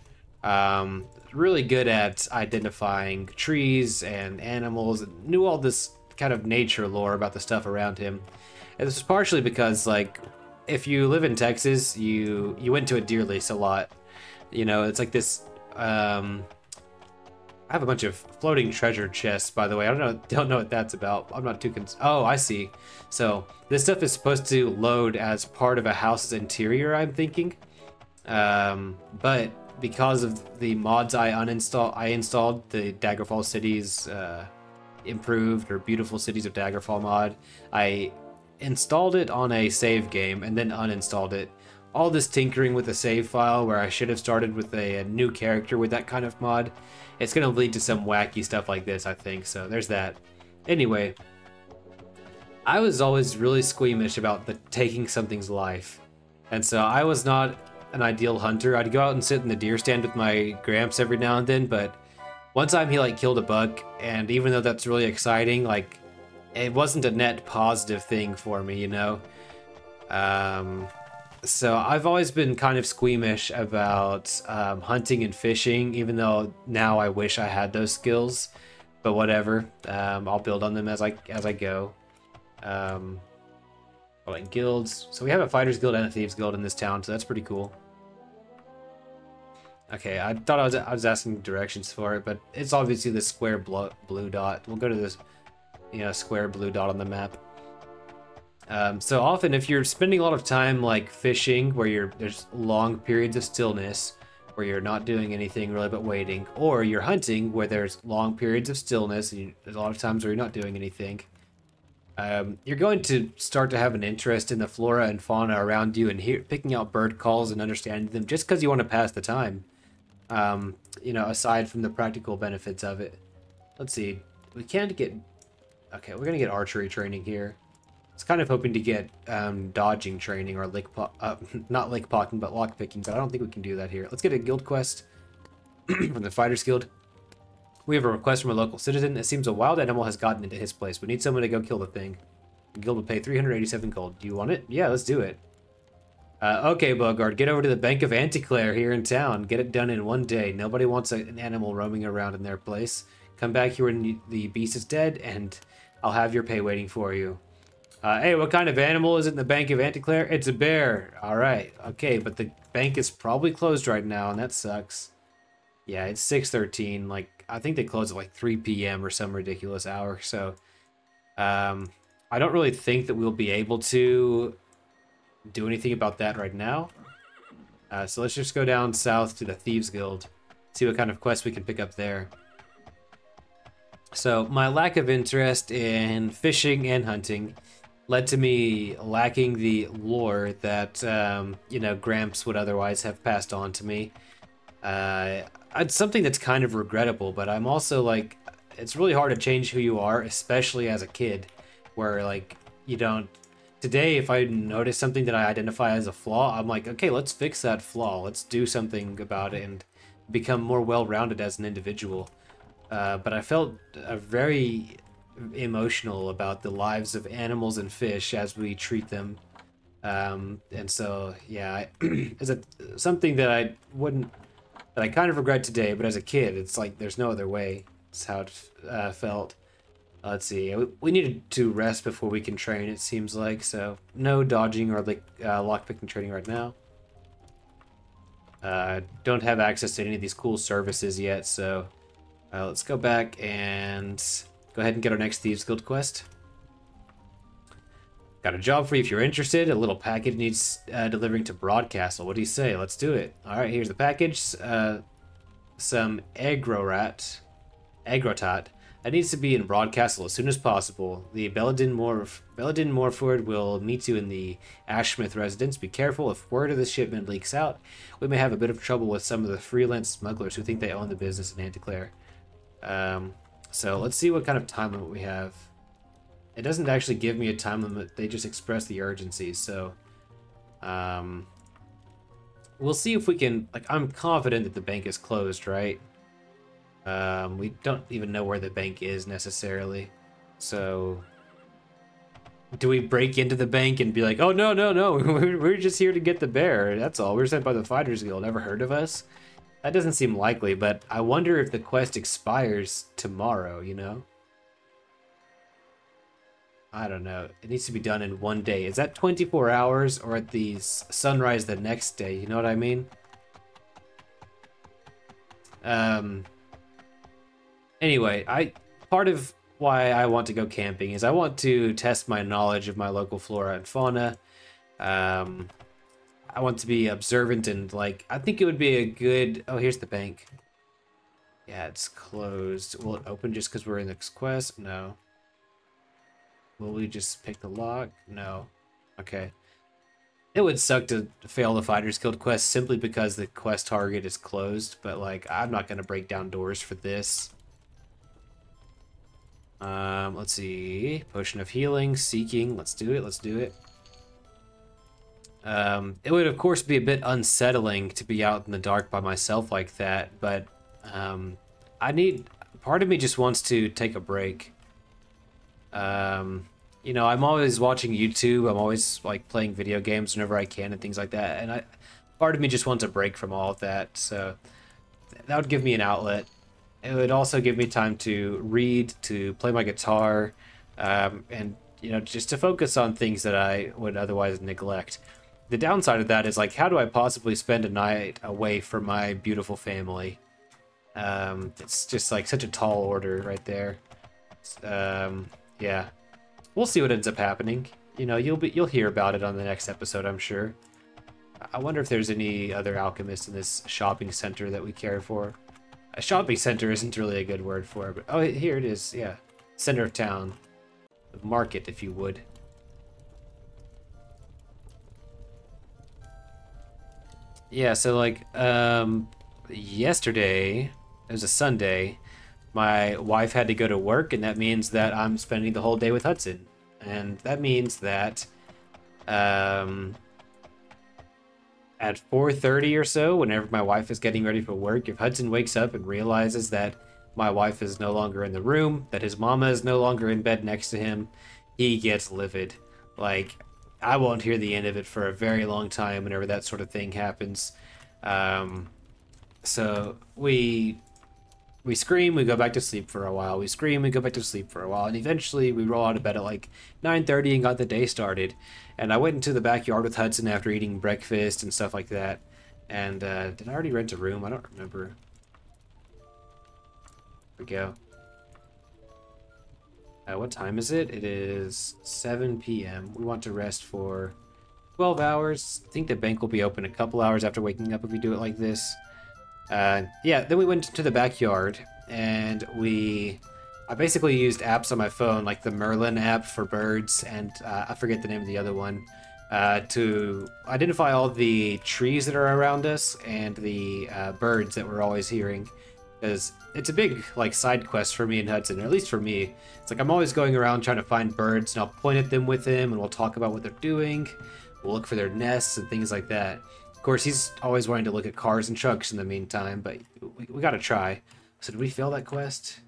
really good at identifying trees and animals, and knew all this kind of nature lore about the stuff around him. And this is partially because, like, if you live in Texas, you went to a deer lease a lot. You know, it's like this, I have a bunch of floating treasure chests, by the way. I don't know what that's about. I'm not too oh, I see. So this stuff is supposed to load as part of a house's interior, I'm thinking. But because of the mods I installed the Daggerfall Cities improved or Beautiful Cities of Daggerfall mod. I installed it on a save game and then uninstalled it. All this tinkering with the save file where I should have started with a new character with that kind of mod, it's going to lead to some wacky stuff like this, I think. So there's that. Anyway, I was always really squeamish about taking something's life. And so I was not an ideal hunter. I'd go out and sit in the deer stand with my gramps every now and then, but one time he like killed a buck, and even though that's really exciting, like it wasn't a net positive thing for me, you know? So I've always been kind of squeamish about hunting and fishing, even though now I wish I had those skills, but whatever. I'll build on them as I go. Like guilds. So we have a fighters guild and a thieves guild in this town, so that's pretty cool. Okay, I thought I was asking directions for it, but it's obviously the square blue dot. We'll go to this, square blue dot on the map. So often if you're spending a lot of time like fishing where there's long periods of stillness where you're not doing anything really but waiting, or you're hunting where there's long periods of stillness and there's a lot of times where you're not doing anything, you're going to start to have an interest in the flora and fauna around you and picking out bird calls and understanding them just because you want to pass the time, aside from the practical benefits of it. Let's see, we can't get, okay, we're gonna get archery training here. I was kind of hoping to get dodging training or not lick pocking, but lock picking, but I don't think we can do that here. Let's get a guild quest from the Fighters Guild. We have a request from a local citizen. It seems a wild animal has gotten into his place. We need someone to go kill the thing. The guild will pay 387 gold. Do you want it? Yeah, let's do it. Okay, Bogard, get over to the Bank of Anticlere here in town. Get it done in one day. Nobody wants an animal roaming around in their place. Come back here when the beast is dead, and I'll have your pay waiting for you. Hey, what kind of animal is it in the Bank of Anticlere? It's a bear. All right, okay, but the bank is probably closed right now, and that sucks. Yeah, it's 6:13. Like, I think they close at like 3 p.m. or some ridiculous hour. So, I don't really think that we'll be able to do anything about that right now. So let's just go down south to the Thieves Guild, see what kind of quests we can pick up there. So my lack of interest in fishing and hunting led to me lacking the lore that, you know, Gramps would otherwise have passed on to me. It's something that's kind of regrettable, but I'm also like, it's really hard to change who you are, especially as a kid, where like, you don't, today if I notice something that I identify as a flaw, I'm like, okay, let's fix that flaw. Let's do something about it and become more well-rounded as an individual. But I felt very emotional about the lives of animals and fish as we treat them. And so, yeah, it's something that I kind of regret today, but as a kid, it's like there's no other way. It's how it felt. Let's see, we needed to rest before we can train, it seems like, so no dodging or like lockpicking training right now. Don't have access to any of these cool services yet, so let's go back and go ahead and get our next Thieves Guild quest. Got a job for you if you're interested. A little package needs delivering to Broadcastle. What do you say? Let's do it. All right, here's the package. Some agrotat. That needs to be in Broadcastle as soon as possible. The Belladin Morford will meet you in the Ashsmith residence. Be careful, if word of the shipment leaks out, we may have a bit of trouble with some of the freelance smugglers who think they own the business in Anticlere. So let's see what kind of time limit we have. It doesn't actually give me a time limit, they just express the urgency, so we'll see if we can, like, I'm confident that the bank is closed, right? We don't even know where the bank is necessarily, so do we break into the bank and be like, oh no, we're just here to get the bear, that's all, we're sent by the Fighters Guild, never heard of us? That doesn't seem likely, but I wonder if the quest expires tomorrow, you know? I don't know. It needs to be done in one day. Is that 24 hours or at the sunrise the next day? You know what I mean? Anyway, part of why I want to go camping is I want to test my knowledge of my local flora and fauna. I want to be observant and, like, I think it would be a good... Oh, here's the bank. Yeah, it's closed. Will it open just because we're in this quest? No. Will we just pick the lock? No. Okay. It would suck to fail the Fighters Guild quest simply because the quest target is closed, but, like, I'm not going to break down doors for this. Let's see. Potion of Healing, Seeking. Let's do it. It would, of course, be a bit unsettling to be out in the dark by myself like that, but part of me just wants to take a break. You know, I'm always watching YouTube, I'm always, like, playing video games whenever I can and things like that, and part of me just wants a break from all of that, so that would give me an outlet. It would also give me time to read, to play my guitar, and, you know, just to focus on things that I would otherwise neglect. The downside of that is, like, how do I possibly spend a night away from my beautiful family? It's just, like, such a tall order right there. Yeah. We'll see what ends up happening. You know, you'll hear about it on the next episode, I'm sure. I wonder if there's any other alchemists in this shopping center that we care for. A shopping center isn't really a good word for it, but oh, here it is, yeah. Center of town. The market, if you would. Yeah, so, like, yesterday, it was a Sunday, my wife had to go to work, and that means that I'm spending the whole day with Hudson. And that means that at 4:30 or so, whenever my wife is getting ready for work, if Hudson wakes up and realizes that my wife is no longer in the room, that his mama is no longer in bed next to him, he gets livid. Like, I won't hear the end of it for a very long time whenever that sort of thing happens. So we scream, we go back to sleep for a while. We scream, we go back to sleep for a while, and eventually we roll out of bed at like 9:30 and got the day started. And I went into the backyard with Hudson after eating breakfast and stuff like that. And did I already rent a room? I don't remember. Here we go. What time is it? It is 7 p.m. We want to rest for 12 hours. I think the bank will be open a couple hours after waking up if we do it like this. Yeah, then we went to the backyard, and I basically used apps on my phone, like the Merlin app for birds, and I forget the name of the other one, to identify all the trees that are around us and the birds that we're always hearing. Because it's a big like side quest for me and Hudson, or at least for me. It's like I'm always going around trying to find birds, and I'll point at them with him, and we'll talk about what they're doing. We'll look for their nests and things like that. Of course, he's always wanting to look at cars and trucks in the meantime, but we gotta try. So did we fail that quest?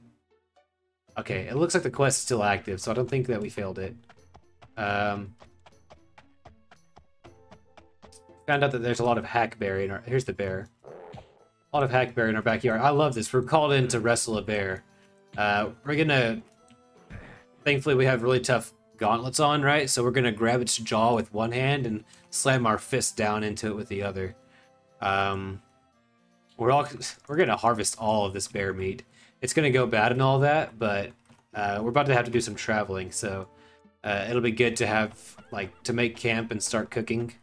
Okay, it looks like the quest is still active, so I don't think that we failed it. Found out that there's a lot of hackberry in our... Here's the bear. A lot of hackberry in our backyard. I love this. We're called in to wrestle a bear. We're gonna... Thankfully, we have really tough gauntlets on, right? So we're gonna grab its jaw with one hand and slam our fist down into it with the other. We're gonna harvest all of this bear meat. It's gonna go bad and all that, but we're about to have to do some traveling, so it'll be good to have, like, to make camp and start cooking.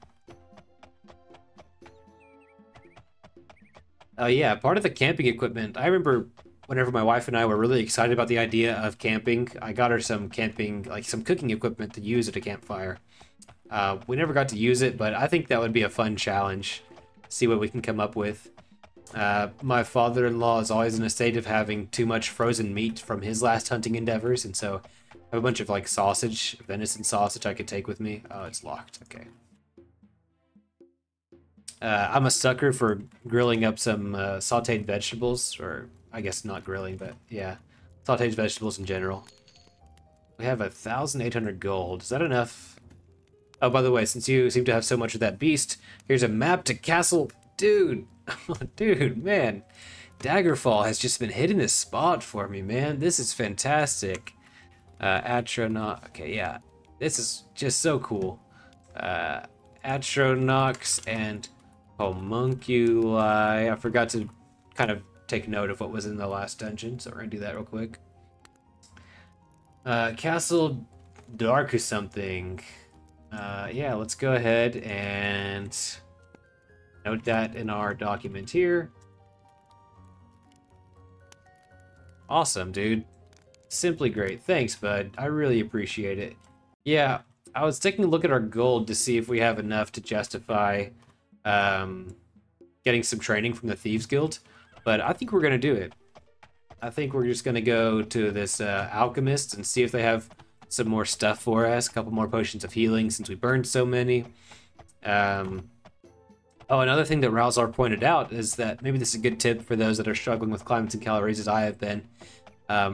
Yeah, part of the camping equipment, I remember whenever my wife and I were really excited about the idea of camping, I got her some camping, like some cooking equipment to use at a campfire. We never got to use it, but I think that would be a fun challenge. See what we can come up with. My father-in-law is always in a state of having too much frozen meat from his last hunting endeavors, and so I have a bunch of like sausage, venison sausage I could take with me. Oh, it's locked. Okay. I'm a sucker for grilling up some sauteed vegetables, or I guess not grilling, but yeah, sauteed vegetables in general. We have 1,800 gold. Is that enough? Oh, by the way, since you seem to have so much of that beast, here's a map to Castle... Dude! Dude, man. Daggerfall has just been hitting this spot for me, man. This is fantastic. Atronox... Okay, yeah. This is just so cool. Atronox and homunculi. I forgot to kind of take note of what was in the last dungeon, so we're gonna do that real quick. Castle Dark or something. Yeah, let's go ahead and note that in our document here. Awesome, dude. Simply great. Thanks, bud. I really appreciate it. Yeah, I was taking a look at our gold to see if we have enough to justify getting some training from the Thieves Guild, but I think we're going to do it. I think we're just going to go to this Alchemist and see if they have some more stuff for us, a couple more potions of healing since we burned so many. Oh, another thing that Ralzar pointed out is that maybe this is a good tip for those that are struggling with climates and calories as I have been.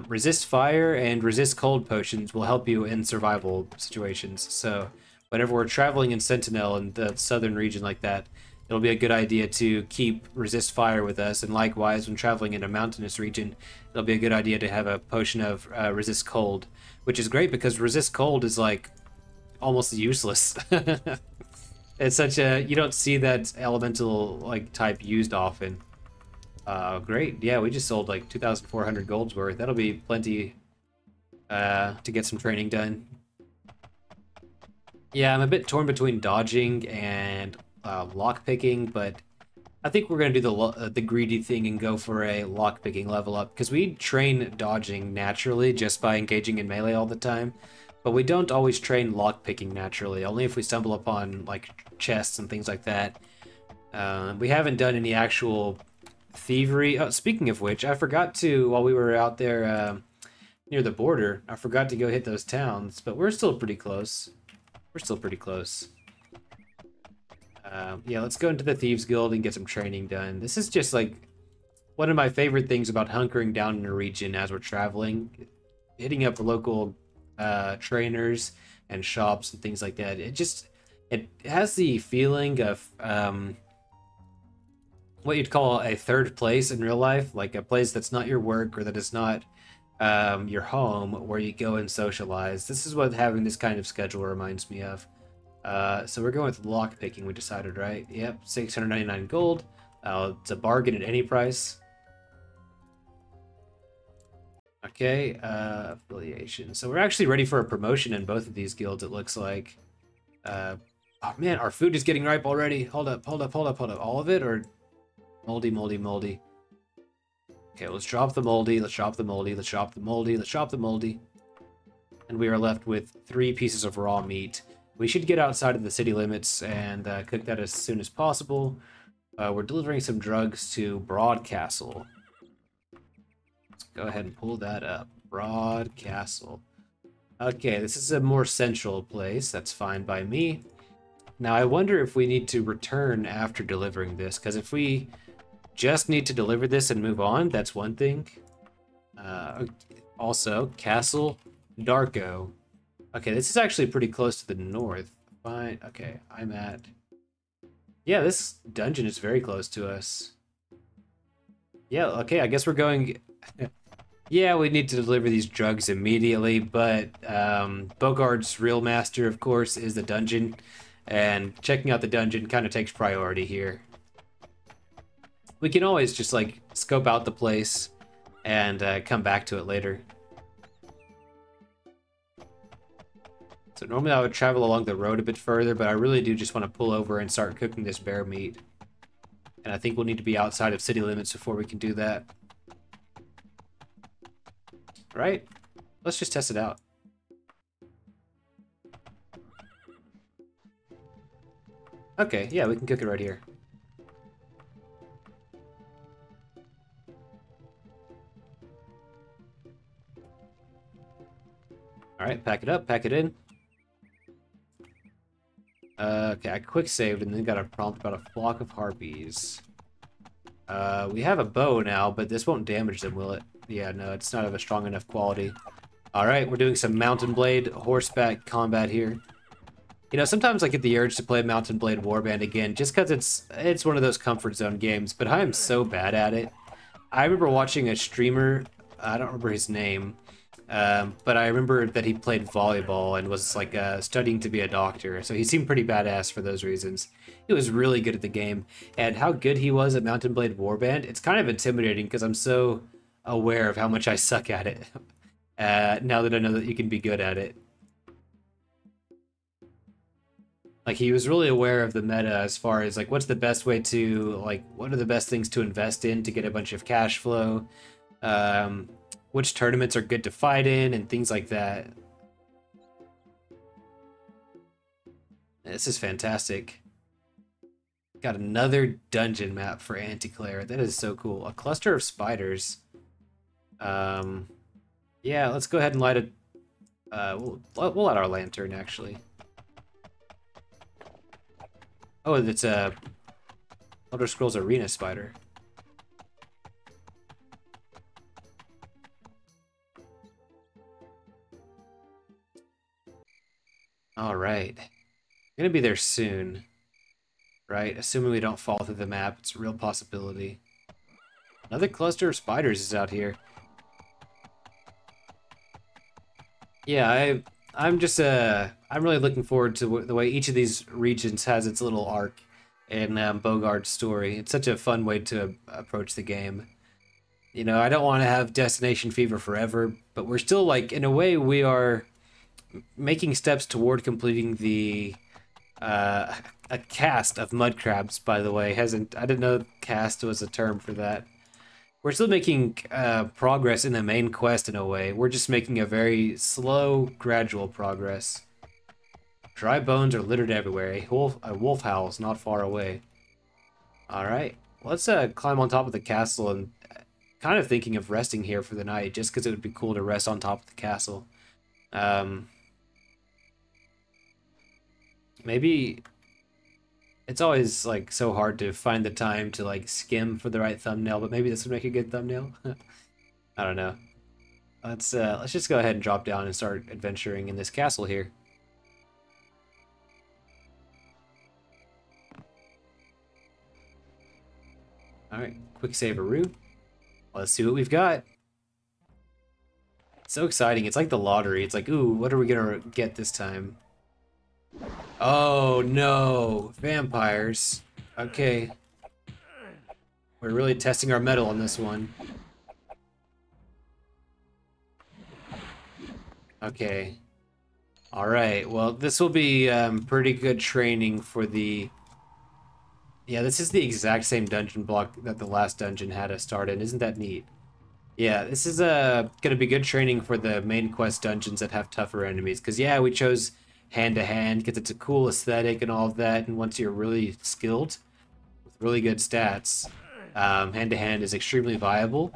Resist fire and resist cold potions will help you in survival situations. So whenever we're traveling in Sentinel in the southern region like that, it'll be a good idea to keep resist fire with us. And likewise, when traveling in a mountainous region, it'll be a good idea to have a potion of resist cold, which is great because resist cold is like almost useless. It's such a, you don't see that elemental like type used often. Great. Yeah, we just sold like 2,400 gold's worth. That'll be plenty to get some training done. Yeah, I'm a bit torn between dodging and lockpicking, but I think we're going to do the greedy thing and go for a lockpicking level up, because we train dodging naturally just by engaging in melee all the time, but we don't always train lockpicking naturally, only if we stumble upon like chests and things like that. We haven't done any actual thievery. Oh, speaking of which, I forgot to, while we were out there near the border, I forgot to go hit those towns, but we're still pretty close. We're still pretty close. Yeah, let's go into the Thieves Guild and get some training done. This is just like one of my favorite things about hunkering down in a region as we're traveling. Hitting up local trainers and shops and things like that. It just, It has the feeling of what you'd call a third place in real life, like a place that's not your work or that is not your home, where you go and socialize. This is what having this kind of schedule reminds me of. So we're going with lock picking, we decided, right? Yep, 699 gold. It's a bargain at any price. Okay, affiliation. So we're actually ready for a promotion in both of these guilds, it looks like. Oh man, our food is getting ripe already. Hold up. All of it, or moldy? Okay, let's drop the moldy, let's drop the moldy. And we are left with 3 pieces of raw meat. We should get outside of the city limits and cook that as soon as possible. We're delivering some drugs to Broadcastle. Let's go ahead and pull that up. Broadcastle. Okay, this is a more central place. That's fine by me. Now, I wonder if we need to return after delivering this, because if we just need to deliver this and move on, that's one thing. Also, Castle Darko. Okay, this is actually pretty close to the north. Fine. Okay, I'm at... Yeah, this dungeon is very close to us. Yeah, okay, I guess we're going... Yeah, we need to deliver these drugs immediately, but Bogard's real master, of course, is the dungeon, and checking out the dungeon kind of takes priority here. We can always just, like, scope out the place and come back to it later. So normally I would travel along the road a bit further, but I really do just want to pull over and start cooking this bear meat. And I think we'll need to be outside of city limits before we can do that. Right? Let's just test it out. Okay, yeah, we can cook it right here. Alright, pack it up, pack it in. Okay, I quick saved and then got a prompt about a flock of harpies. We have a bow now, but this won't damage them, will it? Yeah, no, it's not of a strong enough quality. Alright, we're doing some Mountain Blade horseback combat here. You know, sometimes I get the urge to play Mountain Blade Warband again, just because it's one of those comfort zone games, but I am so bad at it. I remember watching a streamer, I don't remember his name, but I remember that he played volleyball and was like studying to be a doctor, so he seemed pretty badass for those reasons. He was really good at the game, and how good he was at Mountain Blade Warband, it's kind of intimidating because I'm so aware of how much I suck at it, now that I know that you can be good at it. Like, he was really aware of the meta as far as, like, what's the best way to, like, what are the best things to invest in to get a bunch of cash flow, which tournaments are good to fight in, and things like that. This is fantastic. Got another dungeon map for Anticlere. That is so cool. A cluster of spiders. Yeah, let's go ahead and light it. We'll light our lantern, actually. Oh, it's a Elder Scrolls Arena spider. All right, gonna be there soon, right? Assuming we don't fall through the map, it's a real possibility. Another cluster of spiders is out here. Yeah, I'm just I'm really looking forward to the way each of these regions has its little arc in Bogard's story. It's such a fun way to approach the game. You know, I don't want to have destination fever forever, but we're still, like, in a way, we are making steps toward completing the a cast of mud crabs. By the way, I didn't know cast was a term for that. We're still making progress in the main quest in a way. We're just making a very slow, gradual progress. Dry bones are littered everywhere. A wolf howls not far away. Alright, let's climb on top of the castle, and kind of thinking of resting here for the night, just because it would be cool to rest on top of the castle. Maybe... It's always, like, so hard to find the time to, like, skim for the right thumbnail, but maybe this would make a good thumbnail? I don't know. Let's just go ahead and drop down and start adventuring in this castle here. Alright, quick save-a-roo. Let's see what we've got. So exciting. It's like the lottery. It's like, ooh, what are we gonna get this time? Oh no, vampires. Okay. We're really testing our mettle on this one. Okay. Alright, well, this will be pretty good training for the... Yeah, this is the exact same dungeon block that the last dungeon had us start in. Isn't that neat? Yeah, this is gonna be good training for the main quest dungeons that have tougher enemies. Because, yeah, we chose hand-to-hand because it's a cool aesthetic and all of that. And once you're really skilled with really good stats, hand-to-hand is extremely viable.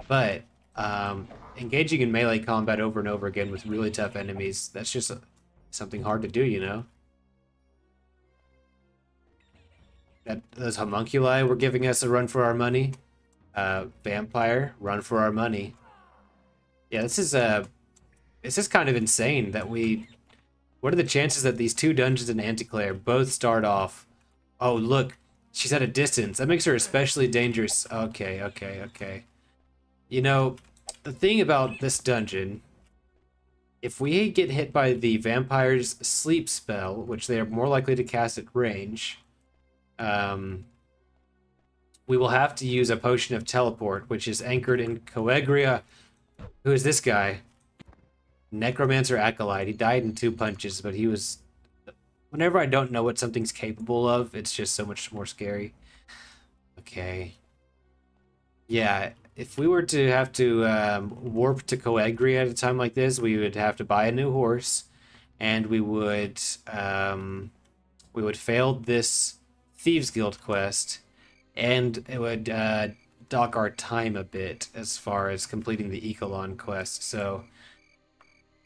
But engaging in melee combat over and over again with really tough enemies, that's just something hard to do, you know? Those homunculi were giving us a run for our money. Vampire, run for our money. Yeah, this is kind of insane that we... What are the chances that these two dungeons in Anticlere both start off... Oh, look, she's at a distance. That makes her especially dangerous. Okay. You know, the thing about this dungeon, if we get hit by the vampire's sleep spell, which they are more likely to cast at range, we will have to use a potion of teleport, which is anchored in Coegria. Who is this guy? Necromancer Acolyte. He died in 2 punches, but he was... Whenever I don't know what something's capable of, it's just so much more scary. Okay. Yeah, if we were to have to warp to Coegria at a time like this, we would have to buy a new horse, and we would fail this Thieves Guild quest, and it would dock our time a bit as far as completing the Ykalon quest. So,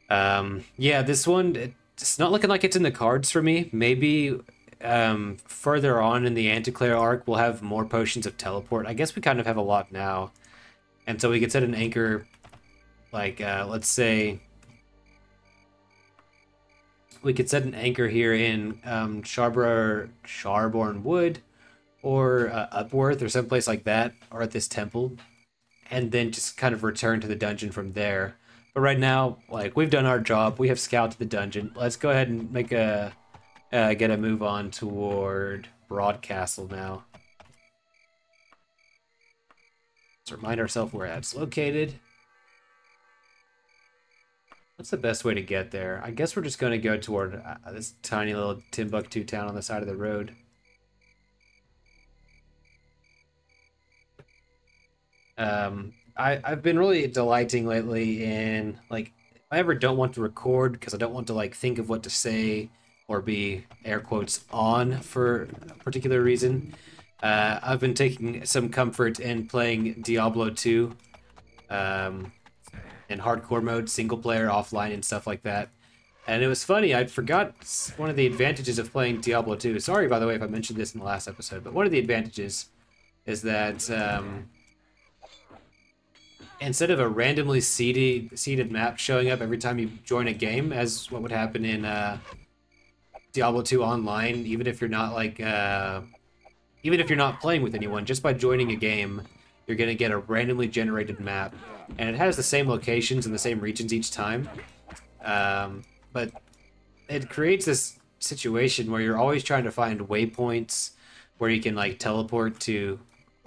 yeah, this one, it's not looking like it's in the cards for me. Maybe further on in the Anticlere arc, we'll have more potions of teleport. I guess we kind of have a lot now. And so we could set an anchor, like, let's say... We could set an anchor here in Sharborn Wood, or Upworth, or someplace like that, or at this temple, and then just kind of return to the dungeon from there. But right now, like, we've done our job. We have scouted the dungeon. Let's go ahead and make get a move on toward Broadcastle now. Let's remind ourselves where that's located. What's the best way to get there? I guess we're just going to go toward this tiny little Timbuktu town on the side of the road. I've been really delighting lately in, like, if I ever don't want to record because I don't want to, like, think of what to say or be, air quotes, on for a particular reason, I've been taking some comfort in playing Diablo 2 in hardcore mode, single player, offline, and stuff like that. And it was funny, I forgot one of the advantages of playing Diablo 2. Sorry, by the way, if I mentioned this in the last episode, but one of the advantages is that instead of a randomly seeded map showing up every time you join a game, as what would happen in Diablo 2 online, even if you're not like even if you're not playing with anyone, just by joining a game, you're gonna get a randomly generated map, and it has the same locations and the same regions each time. But it creates this situation where you're always trying to find waypoints where you can, like, teleport to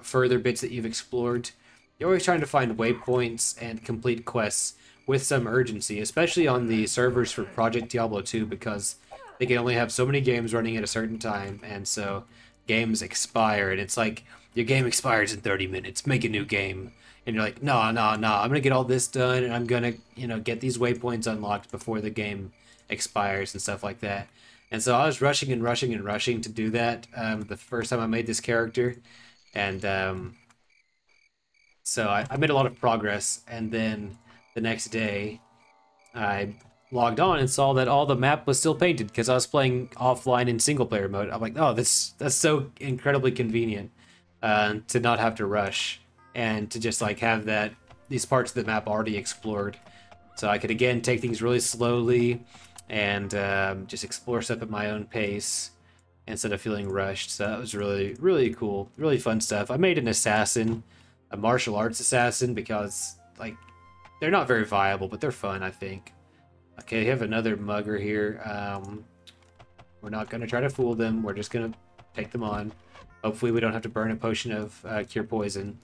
further bits that you've explored. You're always trying to find waypoints and complete quests with some urgency, especially on the servers for Project Diablo 2, because they can only have so many games running at a certain time, and so games expire, and it's like, your game expires in 30 minutes, make a new game. And you're like, no, I'm gonna get all this done, and I'm gonna, you know, get these waypoints unlocked before the game expires and stuff like that. And so I was rushing to do that the first time I made this character, and so I made a lot of progress, and then the next day I logged on and saw that all the map was still painted because I was playing offline in single player mode. I'm like, oh, that's so incredibly convenient to not have to rush and to just, like, have these parts of the map already explored, so I could again take things really slowly and just explore stuff at my own pace instead of feeling rushed. So that was really, really cool. Really fun stuff. I made an assassin, a martial arts assassin, because, like, they're not very viable, but they're fun, I think. Okay, we have another mugger here. We're not going to try to fool them. We're just going to take them on. Hopefully we don't have to burn a potion of cure poison.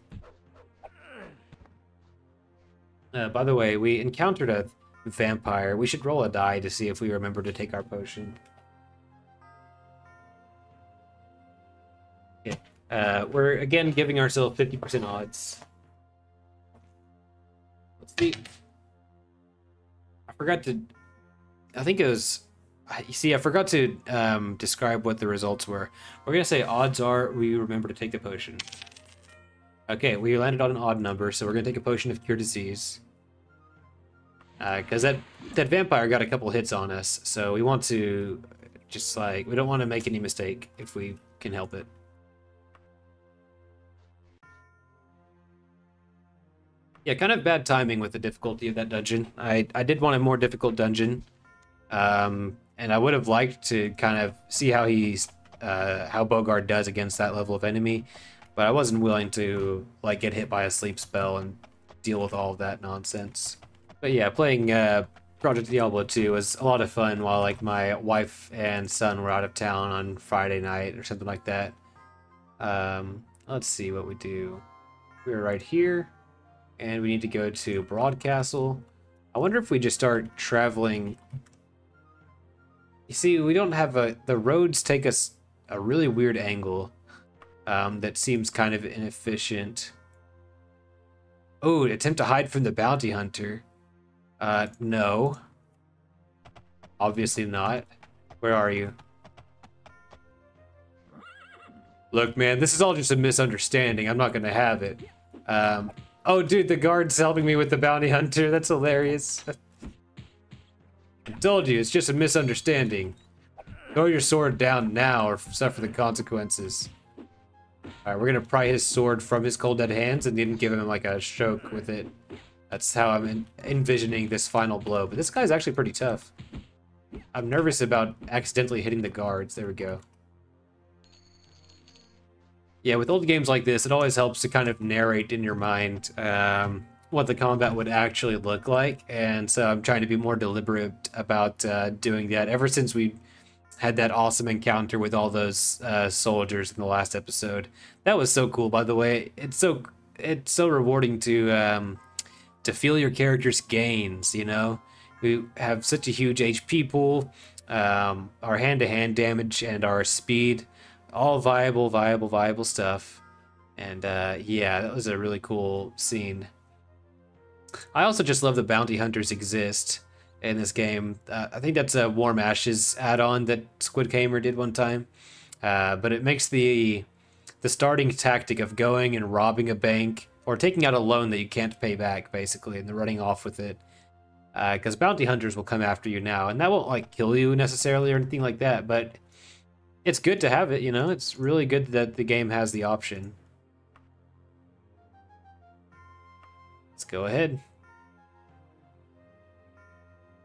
By the way, we encountered a vampire. We should roll a die to see if we remember to take our potion. Okay. We're, again, giving ourselves 50% odds. Let's see. I forgot to... I think it was... You see, I forgot to describe what the results were. We're going to say odds are we remember to take the potion. Okay, we landed on an odd number, so we're going to take a potion of cure disease. Because that vampire got a couple hits on us, so we want to just, like, we don't want to make any mistake if we can help it. Yeah, kind of bad timing with the difficulty of that dungeon. I did want a more difficult dungeon. And I would have liked to kind of see how how Bogard does against that level of enemy, but I wasn't willing to, like, get hit by a sleep spell and deal with all of that nonsense. But yeah, playing Project Diablo 2 was a lot of fun while, like, my wife and son were out of town on Friday night or something like that. Let's see what we do. We're right here, and we need to go to Broadcastle. I wonder if we just start traveling. You see, we don't have the roads take us a really weird angle that seems kind of inefficient. Oh, attempt to hide from the bounty hunter. No. Obviously not. Where are you? Look, man, this is all just a misunderstanding. I'm not gonna have it. Oh, dude, the guard's helping me with the bounty hunter. That's hilarious. I told you, it's just a misunderstanding. Throw your sword down now or suffer the consequences. Alright, we're gonna pry his sword from his cold dead hands and then give him, like, a stroke with it. That's how I'm envisioning this final blow. But this guy's actually pretty tough. I'm nervous about accidentally hitting the guards. There we go. Yeah, with old games like this, it always helps to kind of narrate in your mind what the combat would actually look like, and so I'm trying to be more deliberate about doing that. Ever since we had that awesome encounter with all those soldiers in the last episode, that was so cool. By the way, it's so rewarding to feel your character's gains. You know, we have such a huge HP pool, our hand-to-hand damage and our speed, all viable stuff, and yeah, that was a really cool scene. I also just love the bounty hunters exist in this game. I think that's a Warm Ashes add-on that Squid Gamer did one time. But it makes the starting tactic of going and robbing a bank or taking out a loan that you can't pay back, basically, and then running off with it. Because bounty hunters will come after you now, and that won't, like, kill you necessarily or anything like that, but it's good to have it, you know? It's really good that the game has the option. Let's go ahead.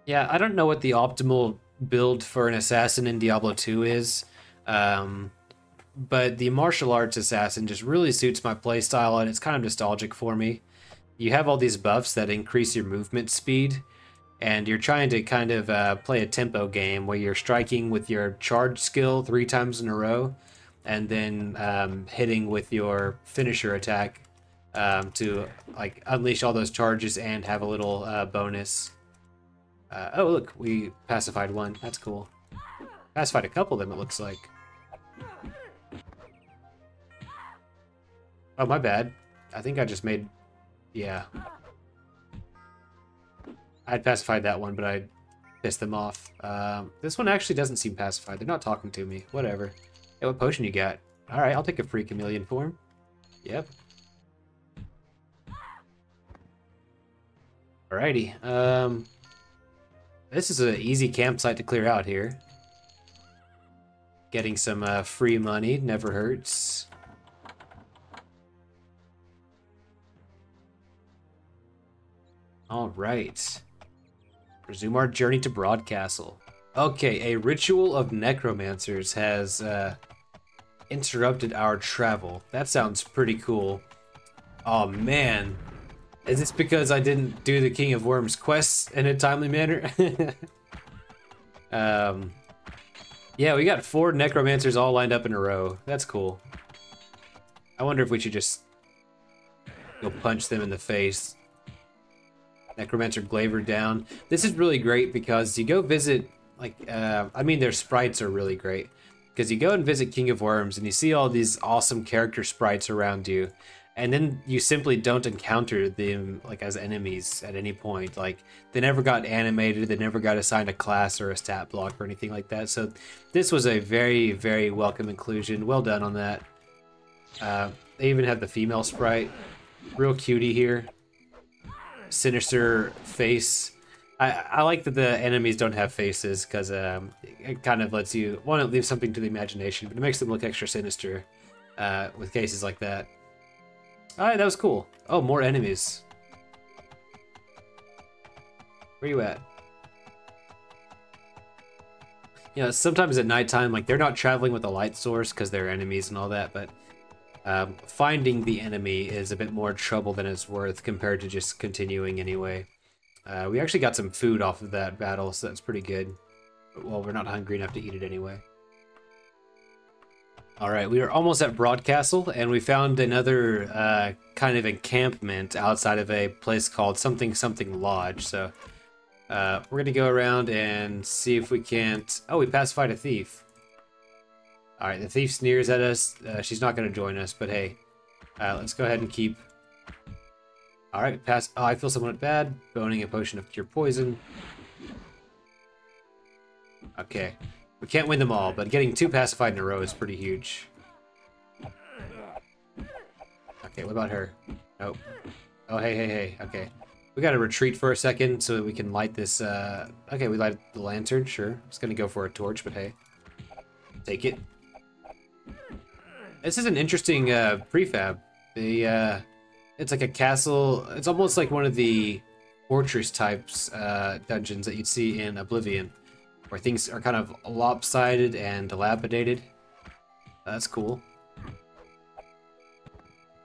Yeah, I don't know what the optimal build for an assassin in Diablo 2 is, but the martial arts assassin just really suits my playstyle, and it's kind of nostalgic for me. You have all these buffs that increase your movement speed, and you're trying to kind of play a tempo game where you're striking with your charge skill 3 times in a row, and then hitting with your finisher attack to, like, unleash all those charges and have a little bonus. Oh, look, we pacified one. That's cool. Pacified a couple of them, it looks like. Oh, my bad. I think I just made... Yeah. I'd pacified that one, but I pissed them off. This one actually doesn't seem pacified. They're not talking to me. Whatever. Hey, what potion you got? Alright, I'll take a free chameleon form. Yep. Alrighty. This is an easy campsite to clear out here. Getting some free money never hurts. Alright. Resume our journey to Broadcastle. Okay, a ritual of necromancers has interrupted our travel. That sounds pretty cool. Oh man, is this because I didn't do the King of Worms quests in a timely manner? Yeah, we got 4 necromancers all lined up in a row. That's cool. I wonder if we should just go punch them in the face. Necromancer Glaver down. This is really great because you go visit, like, I mean, their sprites are really great. Because you go and visit King of Worms and you see all these awesome character sprites around you. And then you simply don't encounter them, like, as enemies at any point. Like, they never got animated, they never got assigned a class or a stat block or anything like that. So this was a very, very welcome inclusion. Well done on that. They even have the female sprite. Real cutie here. Sinister face. I like that the enemies don't have faces because it kind of lets you, one, it leaves something to the imagination, but it makes them look extra sinister with cases like that. Alright, that was cool. Oh, more enemies. Where you at? You know, sometimes at nighttime, like, they're not traveling with a light source because they're enemies and all that, but finding the enemy is a bit more trouble than it's worth compared to just continuing anyway. We actually got some food off of that battle, so that's pretty good. Well, we're not hungry enough to eat it anyway. Alright, we are almost at Broadcastle, and we found another kind of encampment outside of a place called something something lodge, so we're gonna go around and see if we can't... Oh, we pacified a thief. Alright, the thief sneers at us. She's not gonna join us, but hey. Let's go ahead and keep... Alright, pass... Oh, I feel somewhat bad. Boning a potion of cure poison. Okay. We can't win them all, but getting 2 pacified in a row is pretty huge. Okay, what about her? Nope. Oh, hey. Okay. We gotta retreat for a second so that we can light this, Okay, we light the lantern, sure. I was gonna go for a torch, but hey. Take it. This is an interesting, prefab. It's like a castle. It's almost like one of the fortress types, dungeons that you'd see in Oblivion, where things are kind of lopsided and dilapidated. That's cool.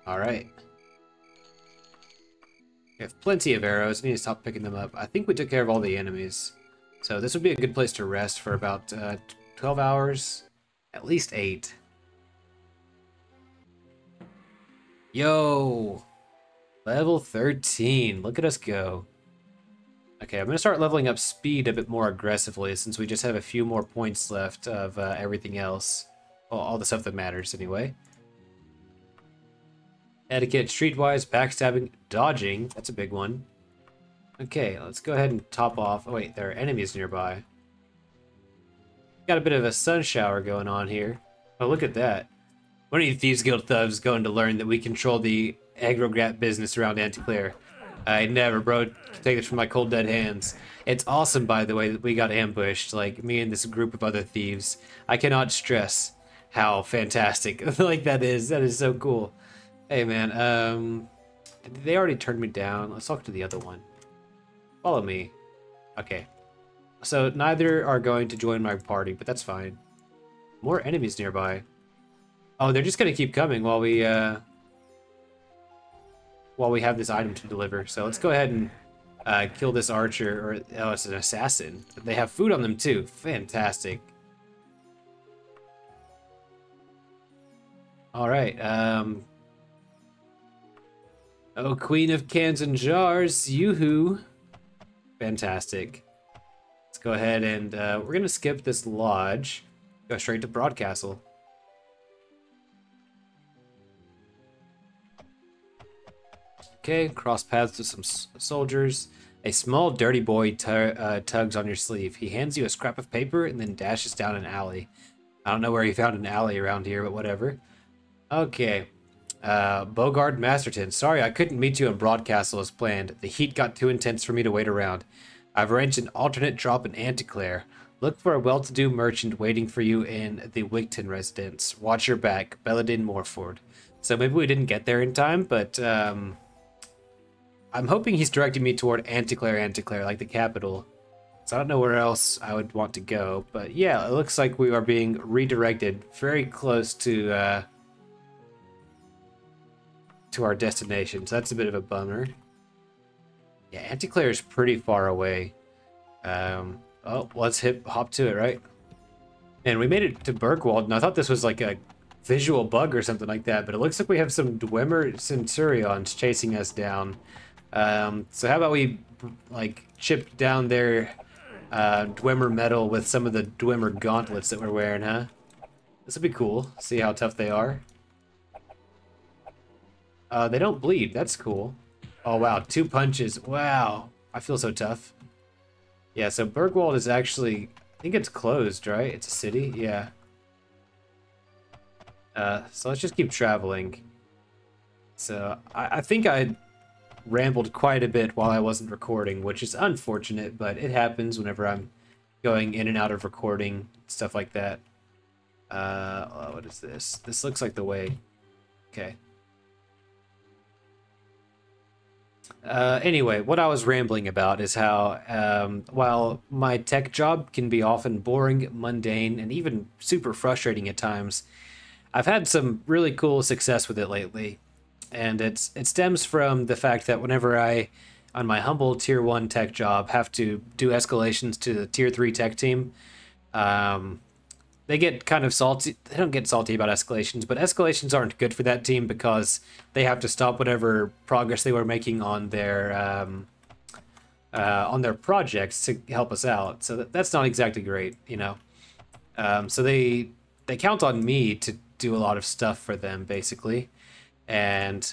Alright. We have plenty of arrows. I need to stop picking them up. I think we took care of all the enemies. So this would be a good place to rest for about 12 hours. At least 8. Yo! Level 13. Look at us go. Okay, I'm going to start leveling up speed a bit more aggressively since we just have a few more points left of everything else. Well, all the stuff that matters anyway. Etiquette, streetwise, backstabbing, dodging. That's a big one. Okay, let's go ahead and top off. Oh wait, there are enemies nearby. Got a bit of a sun shower going on here. Oh, look at that. One of you Thieves Guild thugs going to learn that we control the agrograt business around Anticlere. I never, bro. Take this from my cold dead hands. It's awesome, by the way, that we got ambushed. Like, me and this group of other thieves. I cannot stress how fantastic like that is. That is so cool. Hey, man. They already turned me down. Let's talk to the other one. Follow me. Okay. So neither are going to join my party, but that's fine. More enemies nearby. Oh, they're just gonna keep coming while we have this item to deliver. So let's go ahead and kill this archer, or oh, it's an assassin. They have food on them too. Fantastic. All right. Oh, Queen of Cans and Jars, yoo-hoo. Fantastic. Let's go ahead and we're gonna skip this lodge. Go straight to Broadcastle. Okay, cross paths with some soldiers. A small dirty boy tugs on your sleeve. He hands you a scrap of paper and then dashes down an alley. I don't know where he found an alley around here, but whatever. Okay. Bogard Masterton. Sorry, I couldn't meet you in Broadcastle as planned. The heat got too intense for me to wait around. I've arranged an alternate drop in Anticlere. Look for a well-to-do merchant waiting for you in the Wigton residence. Watch your back. Belladin Morford. So maybe we didn't get there in time, but I'm hoping he's directing me toward Anticlere, like the capital. So I don't know where else I would want to go, but yeah, it looks like we are being redirected very close to our destination. So that's a bit of a bummer. Yeah, Anticlere is pretty far away. Oh, let's hop to it, right? And we made it to Bergwald, and I thought this was like a visual bug or something like that, but it looks like we have some Dwemer Centurions chasing us down. So how about we like chip down their Dwemer metal with some of the Dwemer gauntlets that we're wearing, huh? This would be cool. See how tough they are. They don't bleed. That's cool. Oh, wow. 2 punches. Wow. I feel so tough. Yeah, so Bergwald is actually... I think it's closed, right? It's a city? Yeah. So let's just keep traveling. So I think I rambled quite a bit while I wasn't recording, which is unfortunate, but it happens whenever I'm going in and out of recording, stuff like that. Oh, what is this? This looks like the way. Okay. Anyway, what I was rambling about is how, while my tech job can be often boring, mundane, and even super frustrating at times, I've had some really cool success with it lately. And it stems from the fact that whenever I, on my humble tier 1 tech job, have to do escalations to the tier 3 tech team, they get kind of salty. They don't get salty about escalations, but escalations aren't good for that team because they have to stop whatever progress they were making on their projects to help us out. So that's not exactly great, you know. So they count on me to do a lot of stuff for them, basically. And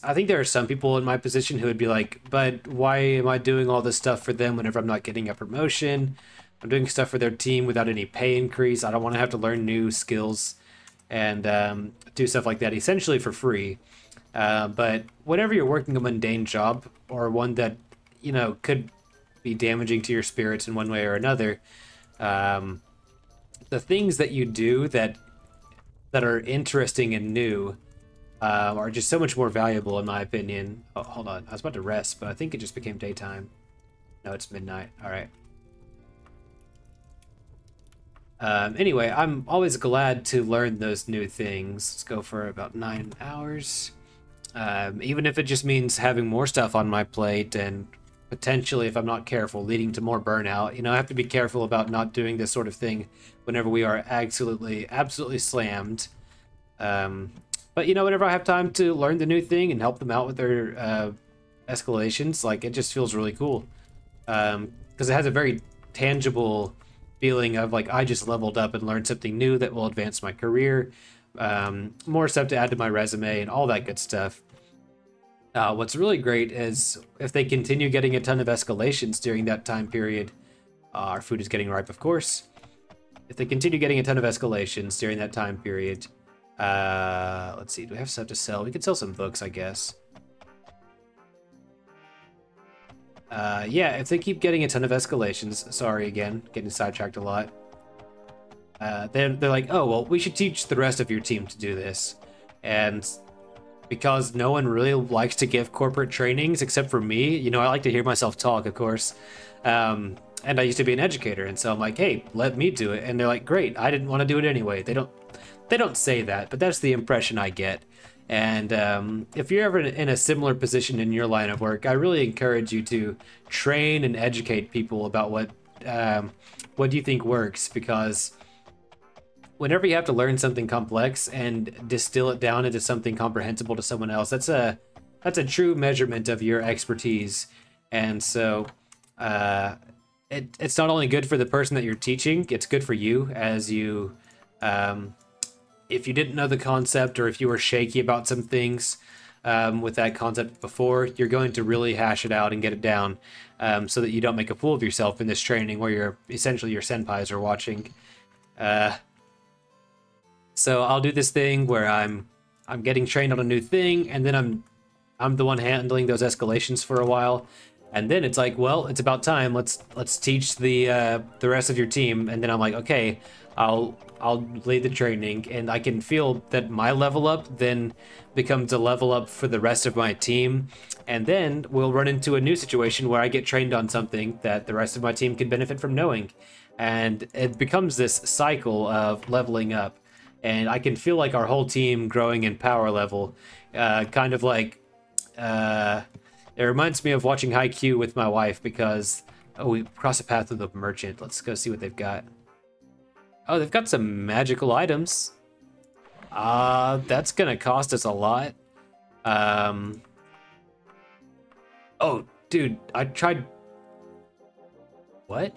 I think there are some people in my position who would be like, but why am I doing all this stuff for them whenever I'm not getting a promotion? I'm doing stuff for their team without any pay increase. I don't want to have to learn new skills and do stuff like that essentially for free. But whenever you're working a mundane job or one that, you know, could be damaging to your spirits in one way or another, the things that you do that are interesting and new are just so much more valuable, in my opinion. Oh, hold on. I was about to rest, but I think it just became daytime. No, it's midnight. All right. Anyway, I'm always glad to learn those new things. Let's go for about 9 hours. Even if it just means having more stuff on my plate and potentially, if I'm not careful, leading to more burnout. You know, I have to be careful about not doing this sort of thing whenever we are absolutely slammed. But, you know, whenever I have time to learn the new thing and help them out with their escalations, like, it just feels really cool. Because it has a very tangible feeling of, like, I just leveled up and learned something new that will advance my career. More stuff to add to my resume and all that good stuff. What's really great is if they continue getting a ton of escalations during that time period, our food is getting ripe, of course. If they continue getting a ton of escalations during that time period, let's see, do we have stuff to sell? We could sell some books, I guess. Yeah, if they keep getting a ton of escalations, sorry again, getting sidetracked a lot. They're like, oh, well, we should teach the rest of your team to do this. And because no one really likes to give corporate trainings except for me, you know, I like to hear myself talk, of course. And I used to be an educator, and so I'm like, hey, let me do it. And they're like, great, I didn't want to do it anyway. They don't say that, but that's the impression I get. And if you're ever in a similar position in your line of work, I really encourage you to train and educate people about what do you think works, because whenever you have to learn something complex and distill it down into something comprehensible to someone else, that's a true measurement of your expertise. And so it's not only good for the person that you're teaching, it's good for you as you if you didn't know the concept, or if you were shaky about some things with that concept before, you're going to really hash it out and get it down, so that you don't make a fool of yourself in this training where you're essentially your senpais are watching. So I'll do this thing where I'm getting trained on a new thing, and then I'm the one handling those escalations for a while. And then it's like, well, it's about time. Let's teach the rest of your team. And then I'm like, okay, I'll lead the training, and I can feel that my level up then becomes a level up for the rest of my team. And then we'll run into a new situation where I get trained on something that the rest of my team can benefit from knowing. And it becomes this cycle of leveling up. And I can feel like our whole team growing in power level, kind of like, it reminds me of watching Haikyuu with my wife because, oh, we cross a path with a merchant. Let's go see what they've got. Oh, they've got some magical items. That's gonna cost us a lot. Oh, dude, I tried... What?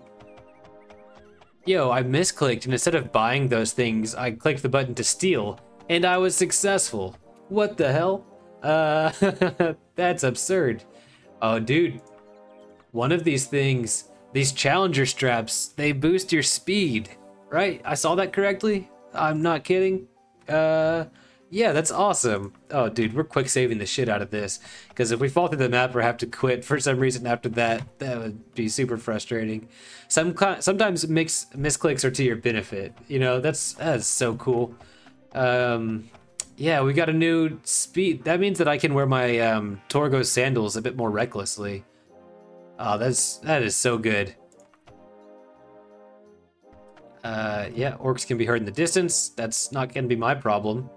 Yo, I misclicked, and instead of buying those things, I clicked the button to steal, and I was successful. What the hell? That's absurd. Oh, dude. One of these things, these challenger straps, they boost your speed, right? I saw that correctly? I'm not kidding. Yeah, that's awesome. Oh, dude, we're quick saving the shit out of this. Because if we fall through the map or have to quit for some reason after that, that would be super frustrating. Sometimes misclicks are to your benefit. You know, that's so cool. Yeah, we got a new speed. That means that I can wear my Torgo sandals a bit more recklessly. Oh, that is so good. Yeah, orcs can be heard in the distance. That's not gonna be my problem.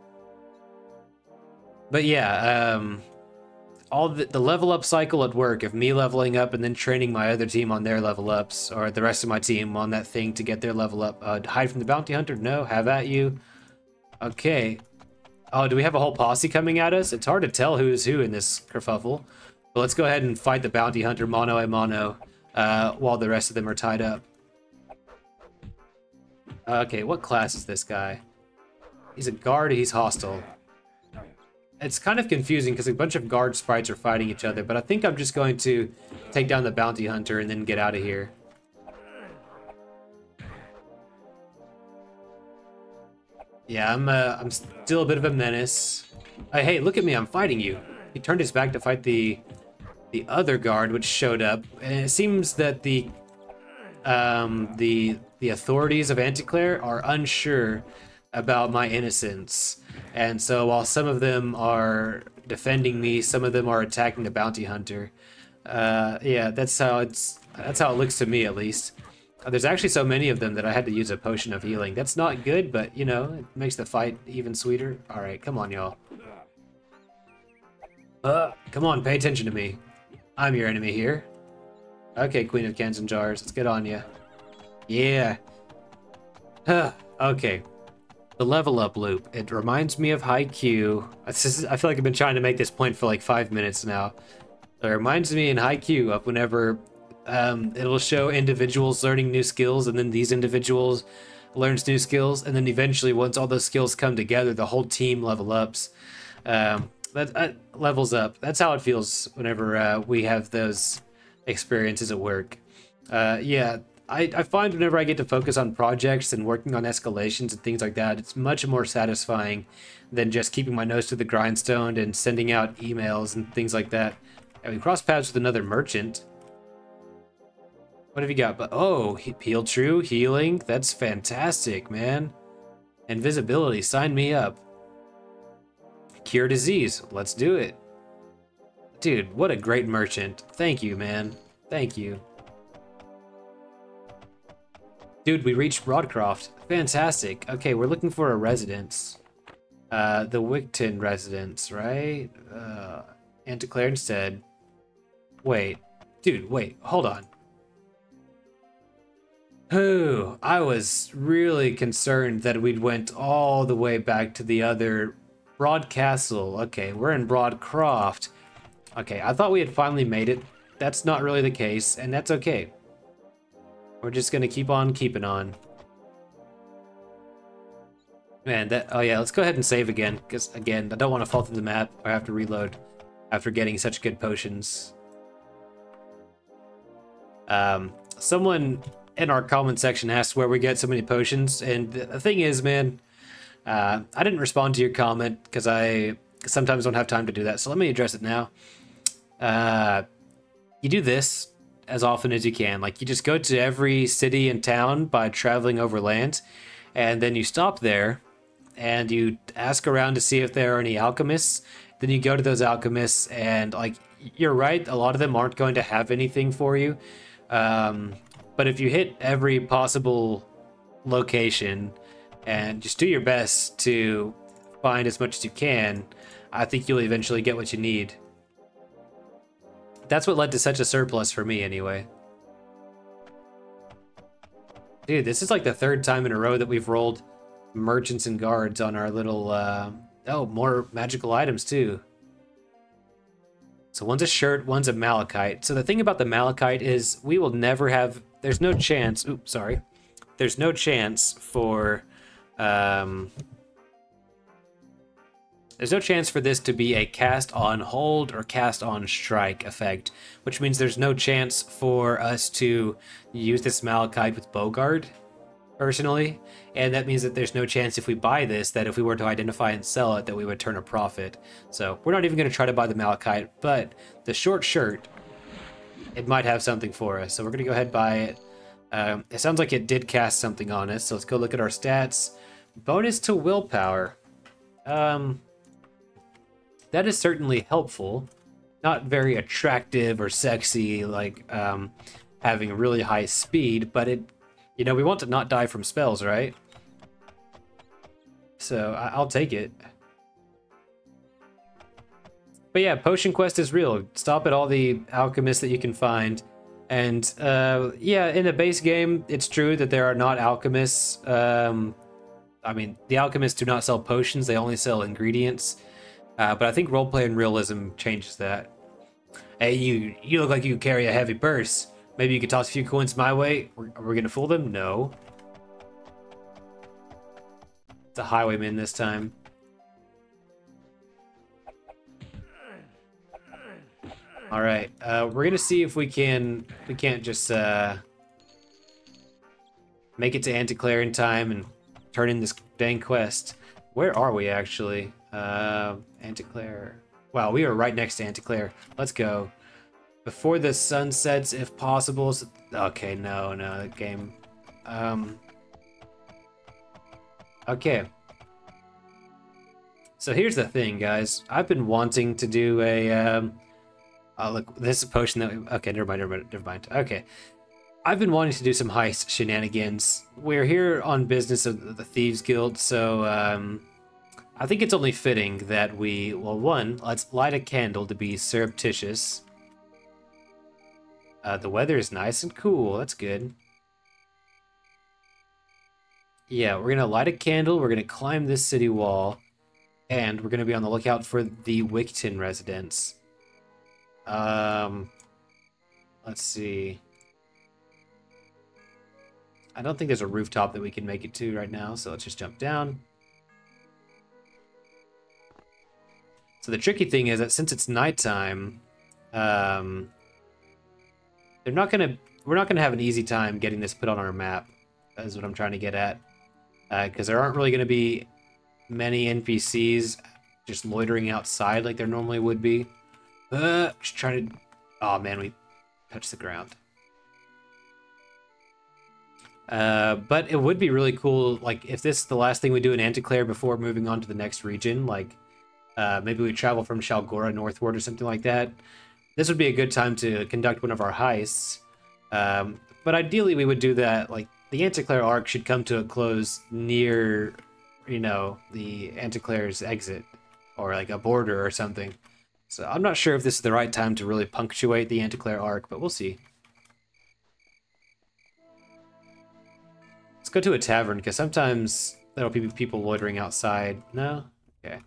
But yeah, all the level up cycle at work of me leveling up and then training my other team on their level ups, or the rest of my team on that thing to get their level up. Hide from the bounty hunter? No, have at you. Okay. Oh, do we have a whole posse coming at us? It's hard to tell who is who in this kerfuffle. But let's go ahead and fight the bounty hunter mano a mano while the rest of them are tied up. Okay, what class is this guy? He's a guard, he's hostile. It's kind of confusing because a bunch of guard sprites are fighting each other, but I think I'm just going to take down the bounty hunter and then get out of here. Yeah, I'm still a bit of a menace. Hey, look at me, I'm fighting you. He turned his back to fight the other guard, which showed up, and it seems that the authorities of Anticlere are unsure about my innocence. And so while some of them are defending me, some of them are attacking the bounty hunter. Yeah, that's how it looks to me, at least. There's actually so many of them that I had to use a potion of healing. That's not good, but, you know, it makes the fight even sweeter. Alright, come on, y'all. Come on, pay attention to me. I'm your enemy here. Okay, Queen of Cans and Jars, let's get on ya. Yeah. Okay. The level up loop. It reminds me of Haikyuu. I feel like I've been trying to make this point for like 5 minutes now. It reminds me in Haikyuu of whenever it'll show individuals learning new skills, and then these individuals learns new skills, and then eventually once all those skills come together, the whole team level ups. That levels up. That's how it feels whenever we have those experiences at work. Yeah, I find whenever I get to focus on projects and working on escalations and things like that, it's much more satisfying than just keeping my nose to the grindstone and sending out emails and things like that. And we cross paths with another merchant. What have you got? But oh, heal true, healing. That's fantastic, man. Invisibility, sign me up. Cure disease, let's do it. Dude, what a great merchant. Thank you, man. Thank you. Dude, we reached Broadcroft. Fantastic. Okay, we're looking for a residence. The Wigton residence, right? Anticlere instead. Wait. Dude, wait. Hold on. Oh, I was really concerned that we'd went all the way back to the other Broad Castle. Okay, we're in Broadcroft. Okay, I thought we had finally made it. That's not really the case, and that's okay. We're just gonna keep on keeping on. Man, oh yeah, let's go ahead and save again, because again, I don't want to fall through the map or have to reload after getting such good potions. Someone in our comment section asked where we get so many potions, and the thing is, man, I didn't respond to your comment because I sometimes don't have time to do that, so let me address it now. you do this as often as you can. Like, you just go to every city and town by traveling overland, and then you stop there and you ask around to see if there are any alchemists. Then you go to those alchemists, and like, you're right, a lot of them aren't going to have anything for you. But if you hit every possible location and just do your best to find as much as you can, I think you'll eventually get what you need. That's what led to such a surplus for me, anyway. Dude, this is like the third time in a row that we've rolled merchants and guards on our little, oh, more magical items, too. So one's a shirt, one's a malachite. So the thing about the malachite is we will never have... There's no chance... Oops, sorry. There's no chance for... There's no chance for this to be a cast on hold or cast on strike effect, which means there's no chance for us to use this malachite with Bogard, personally, and that means that there's no chance if we buy this that if we were to identify and sell it that we would turn a profit. So we're not even going to try to buy the malachite, but the short shirt, it might have something for us, so we're going to go ahead and buy it. It sounds like it did cast something on us, so let's go look at our stats. Bonus to willpower. That is certainly helpful. Not very attractive or sexy, like having a really high speed, but it, you know, we want to not die from spells, right? So I'll take it. But yeah, potion quest is real. Stop at all the alchemists that you can find. And yeah, in the base game, it's true that there are not alchemists. I mean, the alchemists do not sell potions, they only sell ingredients. But I think roleplay and realism changes that. Hey, you look like you carry a heavy purse. Maybe you could toss a few coins my way. Are we gonna fool them? No. It's a highwayman this time. All right, we're gonna see if we can't just make it to Anticlere in time and turn in this dang quest. Where are we actually? Anticlere. Wow, we are right next to Anticlere. Let's go. Before the sun sets, if possible. Okay, no, that game. Okay. So here's the thing, guys. I've been wanting to do a, oh, look, this is a potion that we, okay, never mind. Okay. I've been wanting to do some heist shenanigans. We're here on business of the Thieves Guild, so, I think it's only fitting that we, well, one, let's light a candle to be surreptitious. The weather is nice and cool. That's good. Yeah, we're gonna light a candle. We're gonna climb this city wall, and we're gonna be on the lookout for the Wigton residence. Let's see. I don't think there's a rooftop that we can make it to right now, so let's just jump down. So the tricky thing is that since it's nighttime, we're not gonna have an easy time getting this put on our map. That is what I'm trying to get at, because there aren't really gonna be many NPCs just loitering outside like there normally would be. Just trying to. Oh man, we touched the ground. But it would be really cool, like if this is the last thing we do in Anticlere before moving on to the next region, like. Maybe we travel from Shalgora northward or something like that. This would be a good time to conduct one of our heists. But ideally we would do that, like, the Anticlere arc should come to a close near, you know, the Anticlere's exit. Or like a border or something. So I'm not sure if this is the right time to really punctuate the Anticlere arc, but we'll see. Let's go to a tavern, because sometimes there'll be people loitering outside. No? Okay.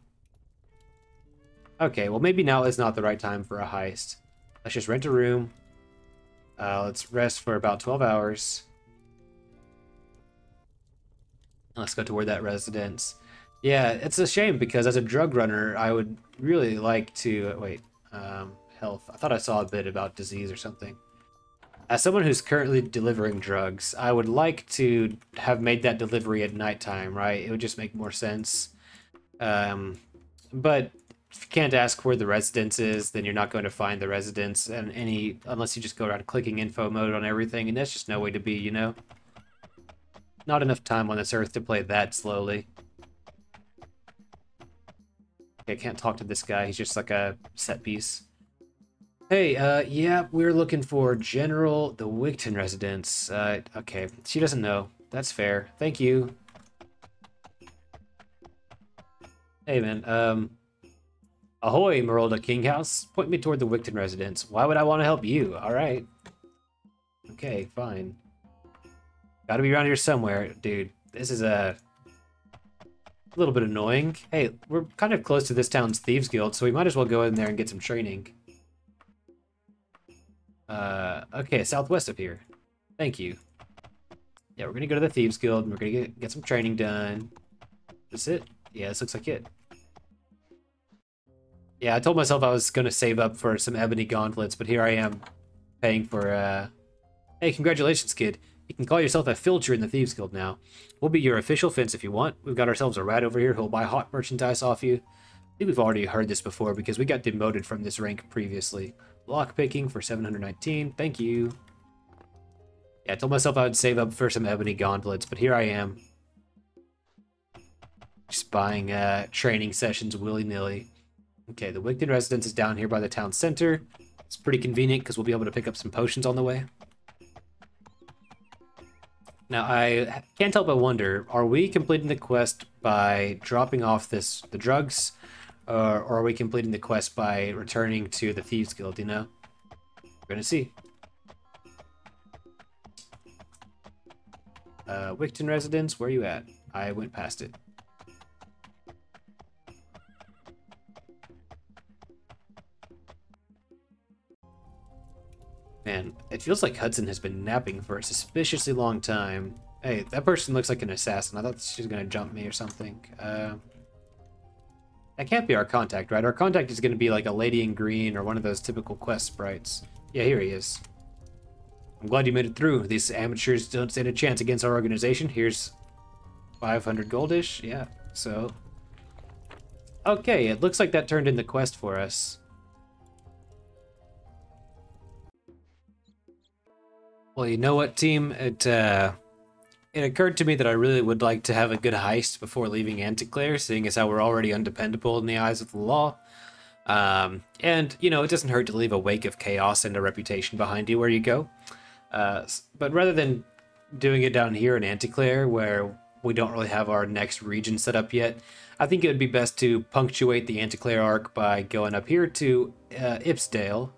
Okay, well maybe now is not the right time for a heist. Let's just rent a room. Let's rest for about 12 hours. Let's go toward that residence. Yeah, it's a shame because as a drug runner, I would really like to... wait, health. I thought I saw a bit about disease or something. As someone who's currently delivering drugs, I would like to have made that delivery at nighttime, right? It would just make more sense. But if you can't ask where the residence is, then you're not going to find the residence and unless you just go around clicking info mode on everything, and that's just no way to be, you know? Not enough time on this earth to play that slowly. Okay, I can't talk to this guy, he's just like a set piece. Hey, yeah, we're looking for General the Wigton residence. Okay, she doesn't know. That's fair. Thank you. Hey, man, ahoy, Merolda Kinghouse. Point me toward the Wigton residence. Why would I want to help you? Alright. Okay, fine. Gotta be around here somewhere. Dude, this is a little bit annoying. Hey, we're kind of close to this town's Thieves Guild, so we might as well go in there and get some training. Okay, southwest of here. Thank you. Yeah, we're gonna go to the Thieves Guild, and we're gonna get some training done. Is this it? Yeah, this looks like it. Yeah, I told myself I was gonna save up for some ebony gauntlets, but here I am, paying for, Hey, congratulations, kid. You can call yourself a filcher in the Thieves Guild now. We'll be your official fence if you want. We've got ourselves a rat over here who'll buy hot merchandise off you. I think we've already heard this before because we got demoted from this rank previously. Lockpicking for 719, thank you. Yeah, I told myself I would save up for some ebony gauntlets, but here I am. Just buying training sessions willy-nilly. Okay, the Wigton residence is down here by the town center. It's pretty convenient because we'll be able to pick up some potions on the way. Now, I can't help but wonder, are we completing the quest by dropping off the drugs? Or are we completing the quest by returning to the Thieves Guild, you know? We're gonna see. Wigton residence, where are you at? I went past it. Man, it feels like Hudson has been napping for a suspiciously long time. Hey, that person looks like an assassin. I thought she was gonna jump me or something. That can't be our contact, right? Our contact is gonna be like a lady in green or one of those typical quest sprites. Yeah, here he is. I'm glad you made it through. These amateurs don't stand a chance against our organization. Here's 500 goldish. Yeah, so... Okay, it looks like that turned in the quest for us. Well, you know what, team? It occurred to me that I really would like to have a good heist before leaving Anticlere, seeing as how we're already undependable in the eyes of the law. And, you know, it doesn't hurt to leave a wake of chaos and a reputation behind you where you go. But rather than doing it down here in Anticlere, where we don't really have our next region set up yet, I think it would be best to punctuate the Anticlere arc by going up here to Ipsdale.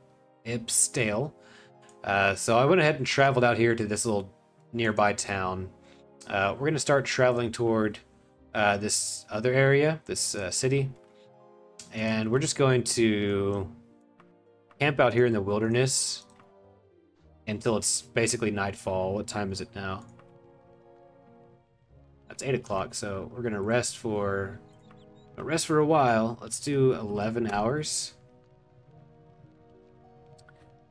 So I went ahead and traveled out here to this little nearby town. We're going to start traveling toward this other area, this city. And we're just going to camp out here in the wilderness until it's basically nightfall. What time is it now? That's 8 o'clock, so we're going to rest for a while. Let's do 11 hours.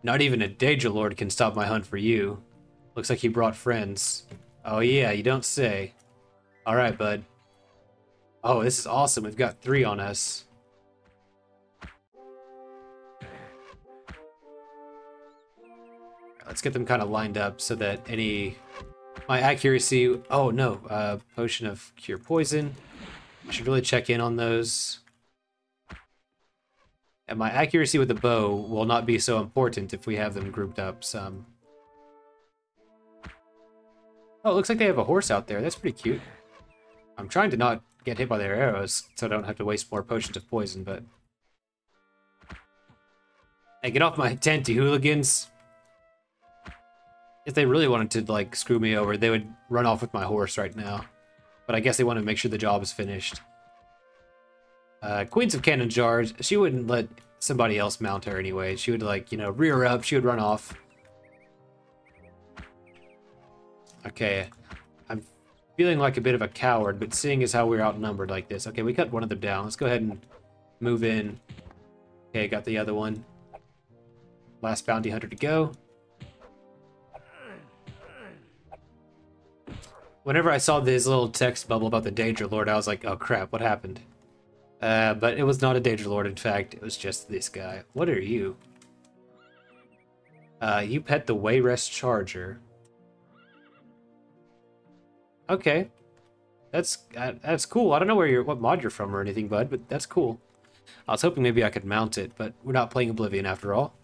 Not even a Daedra Lord can stop my hunt for you. Looks like you brought friends. Oh yeah, you don't say. Alright, bud. Oh, this is awesome. We've got 3 on us. Let's get them kind of lined up so that my accuracy... Oh no, potion of cure poison. I should really check in on those. And my accuracy with the bow will not be so important if we have them grouped up some. Oh, it looks like they have a horse out there. That's pretty cute. I'm trying to not get hit by their arrows, so I don't have to waste more potions of poison, but... Hey, get off my tent, you hooligans! If they really wanted to, like, screw me over, they would run off with my horse right now. But I guess they want to make sure the job is finished. Queens of Cannon Jars, she wouldn't let somebody else mount her anyway. She would, like, you know, rear up, she would run off. Okay, I'm feeling like a bit of a coward, but seeing as how we're outnumbered like this. Okay, we cut one of them down. Let's go ahead and move in. Okay, got the other one. Last bounty hunter to go. Whenever I saw this little text bubble about the Daedra Lord, I was like, oh crap, what happened? But it was not a Danger Lord, in fact, it was just this guy. What are you? You pet the Wayrest Charger. Okay. That's cool. I don't know what mod you're from or anything, bud, but that's cool. I was hoping maybe I could mount it, but we're not playing Oblivion after all.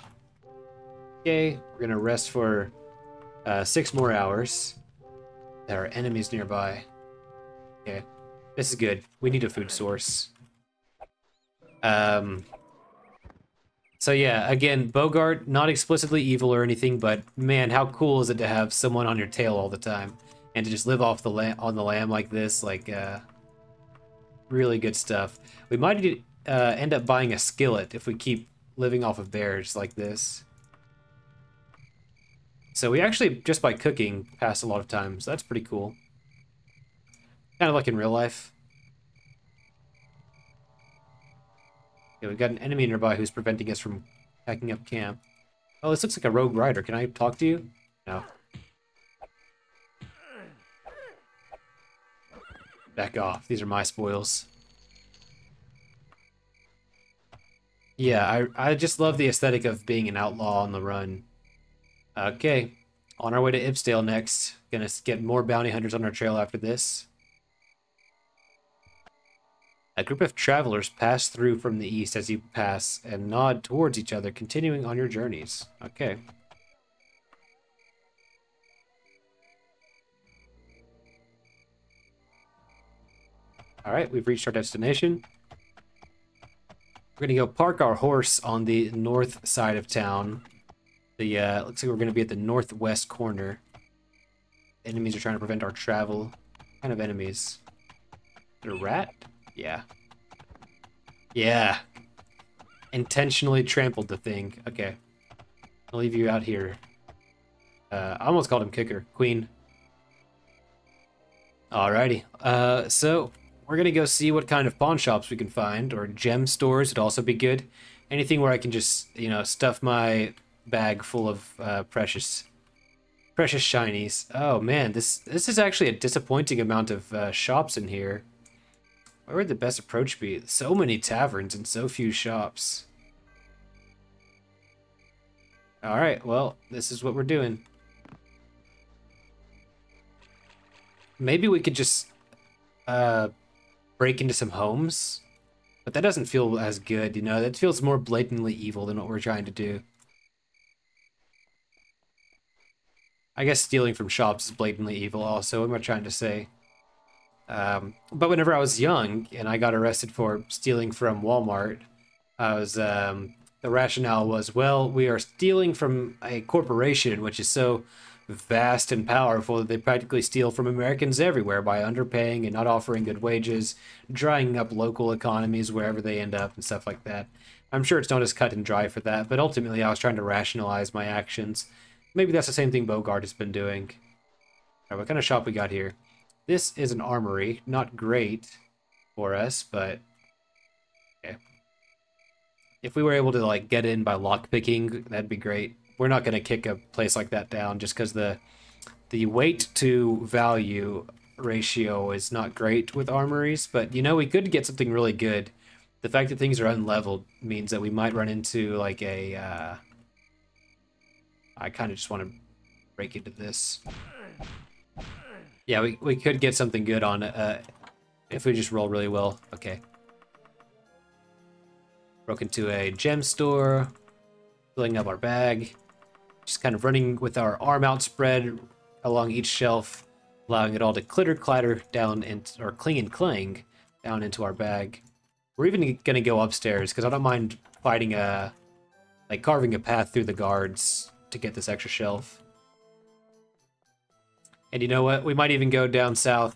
Okay, we're gonna rest for 6 more hours. There are enemies nearby. Okay, this is good. We need a food source. So yeah, again, Bogard, not explicitly evil or anything, but man, how cool is it to have someone on your tail all the time and to just live off on the lam like this? Like, really good stuff. We might end up buying a skillet if we keep living off of bears like this. So we actually, just by cooking, pass a lot of time, so that's pretty cool. Kind of like in real life. Yeah, we've got an enemy nearby who's preventing us from packing up camp. Oh, this looks like a rogue rider. Can I talk to you? No. Back off. These are my spoils. Yeah, I just love the aesthetic of being an outlaw on the run. Okay, on our way to Ipsdale next. Gonna get more bounty hunters on our trail after this. A group of travelers pass through from the east as you pass and nod towards each other, continuing on your journeys. Okay. Alright, we've reached our destination. We're gonna go park our horse on the north side of town. Looks like we're gonna be at the northwest corner. Enemies are trying to prevent our travel. What kind of enemies? Is it a rat? Yeah. Yeah. Intentionally trampled the thing. Okay. I'll leave you out here. I almost called him Kicker. Queen. Alrighty. So we're gonna go see what kind of pawn shops we can find, or gem stores would also be good. Anything where I can just, you know, stuff my bag full of precious shinies. Oh man, this is actually a disappointing amount of shops in here. Where would the best approach be? So many taverns and so few shops. Alright, well, this is what we're doing. Maybe we could just break into some homes, but that doesn't feel as good, you know? That feels more blatantly evil than what we're trying to do. I guess stealing from shops is blatantly evil also, what am I trying to say? But whenever I was young and I got arrested for stealing from Walmart, the rationale was, well, we are stealing from a corporation which is so vast and powerful that they practically steal from Americans everywhere by underpaying and not offering good wages, drying up local economies wherever they end up and stuff like that. I'm sure it's not as cut and dry for that, but ultimately I was trying to rationalize my actions. Maybe that's the same thing Bogard has been doing. All right, what kind of shop we got here? This is an armory. Not great for us, but okay. If we were able to like get in by lockpicking, that'd be great. We're not going to kick a place like that down just because the weight to value ratio is not great with armories, but you know, we could get something really good. The fact that things are unleveled means that we might run into like a I kind of just want to break into this. Yeah, we could get something good on if we just roll really well. Okay. Broke into a gem store, filling up our bag, just kind of running with our arm outspread along each shelf, allowing it all to clitter clatter down or cling and clang down into our bag. We're even gonna go upstairs because I don't mind fighting like carving a path through the guards to get this extra shelf. And you know what? We might even go down south.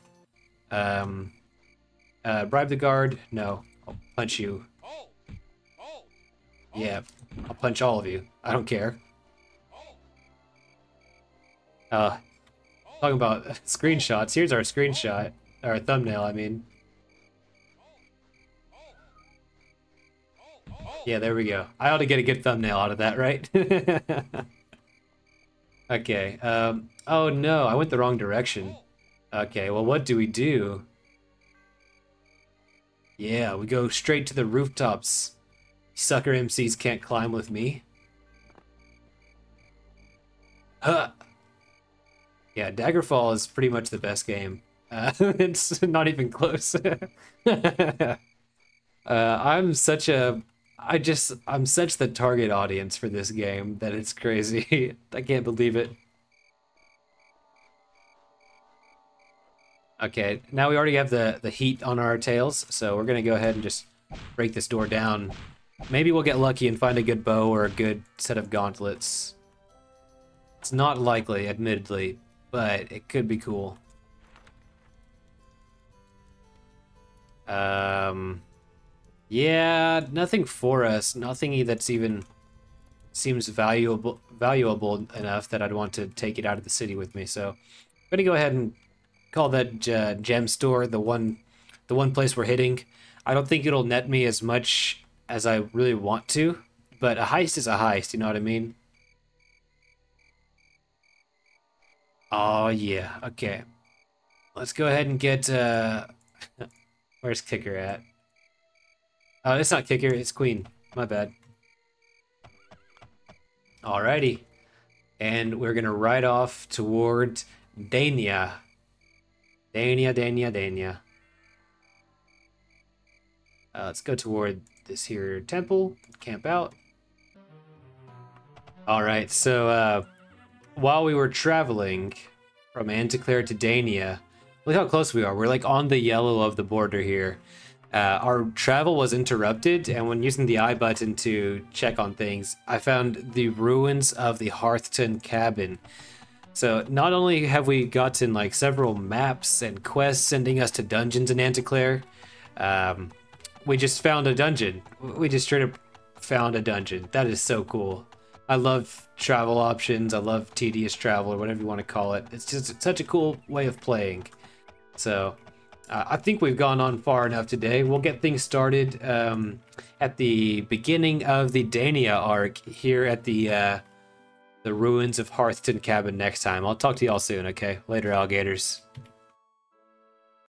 Bribe the guard? No. I'll punch you. Yeah, I'll punch all of you. I don't care. Talking about screenshots. Here's our screenshot. Or thumbnail, I mean. Yeah, there we go. I ought to get a good thumbnail out of that, right? Okay, oh no, I went the wrong direction. Okay, well, what do we do? Yeah, we go straight to the rooftops. Sucker MCs can't climb with me. Huh. Yeah, Daggerfall is pretty much the best game. It's not even close. I'm such a... I'm such the target audience for this game that it's crazy. I can't believe it. Okay, now we already have the heat on our tails, so we're gonna go ahead and just break this door down. Maybe we'll get lucky and find a good bow or a good set of gauntlets. It's not likely, admittedly, but it could be cool. Yeah, nothing for us. Nothing that's even seems valuable enough that I'd want to take it out of the city with me. So I'm gonna go ahead and call that gem store the one place we're hitting. I don't think it'll net me as much as I really want to, but a heist is a heist, you know what I mean? Oh yeah, okay. Let's go ahead and get where's Kicker at? Oh, it's not Kicker, it's Queen. My bad. Alrighty. And we're gonna ride off toward Dania. Dania. Let's go toward this here temple, camp out. Alright, so while we were traveling from Anticlere to Dania, look how close we are. We're like on the yellow of the border here. Our travel was interrupted, and when using the I button to check on things, I found the ruins of the Hearthton cabin. So not only have we gotten like several maps and quests sending us to dungeons in Anticlere, we just found a dungeon. We just straight up found a dungeon. That is so cool. I love travel options. I love tedious travel, or whatever you want to call it. It's just such a cool way of playing. So I think we've gone on far enough today. We'll get things started at the beginning of the Dania arc here at the ruins of Hearthton cabin next time. I'll talk to y'all soon, okay? Later, alligators.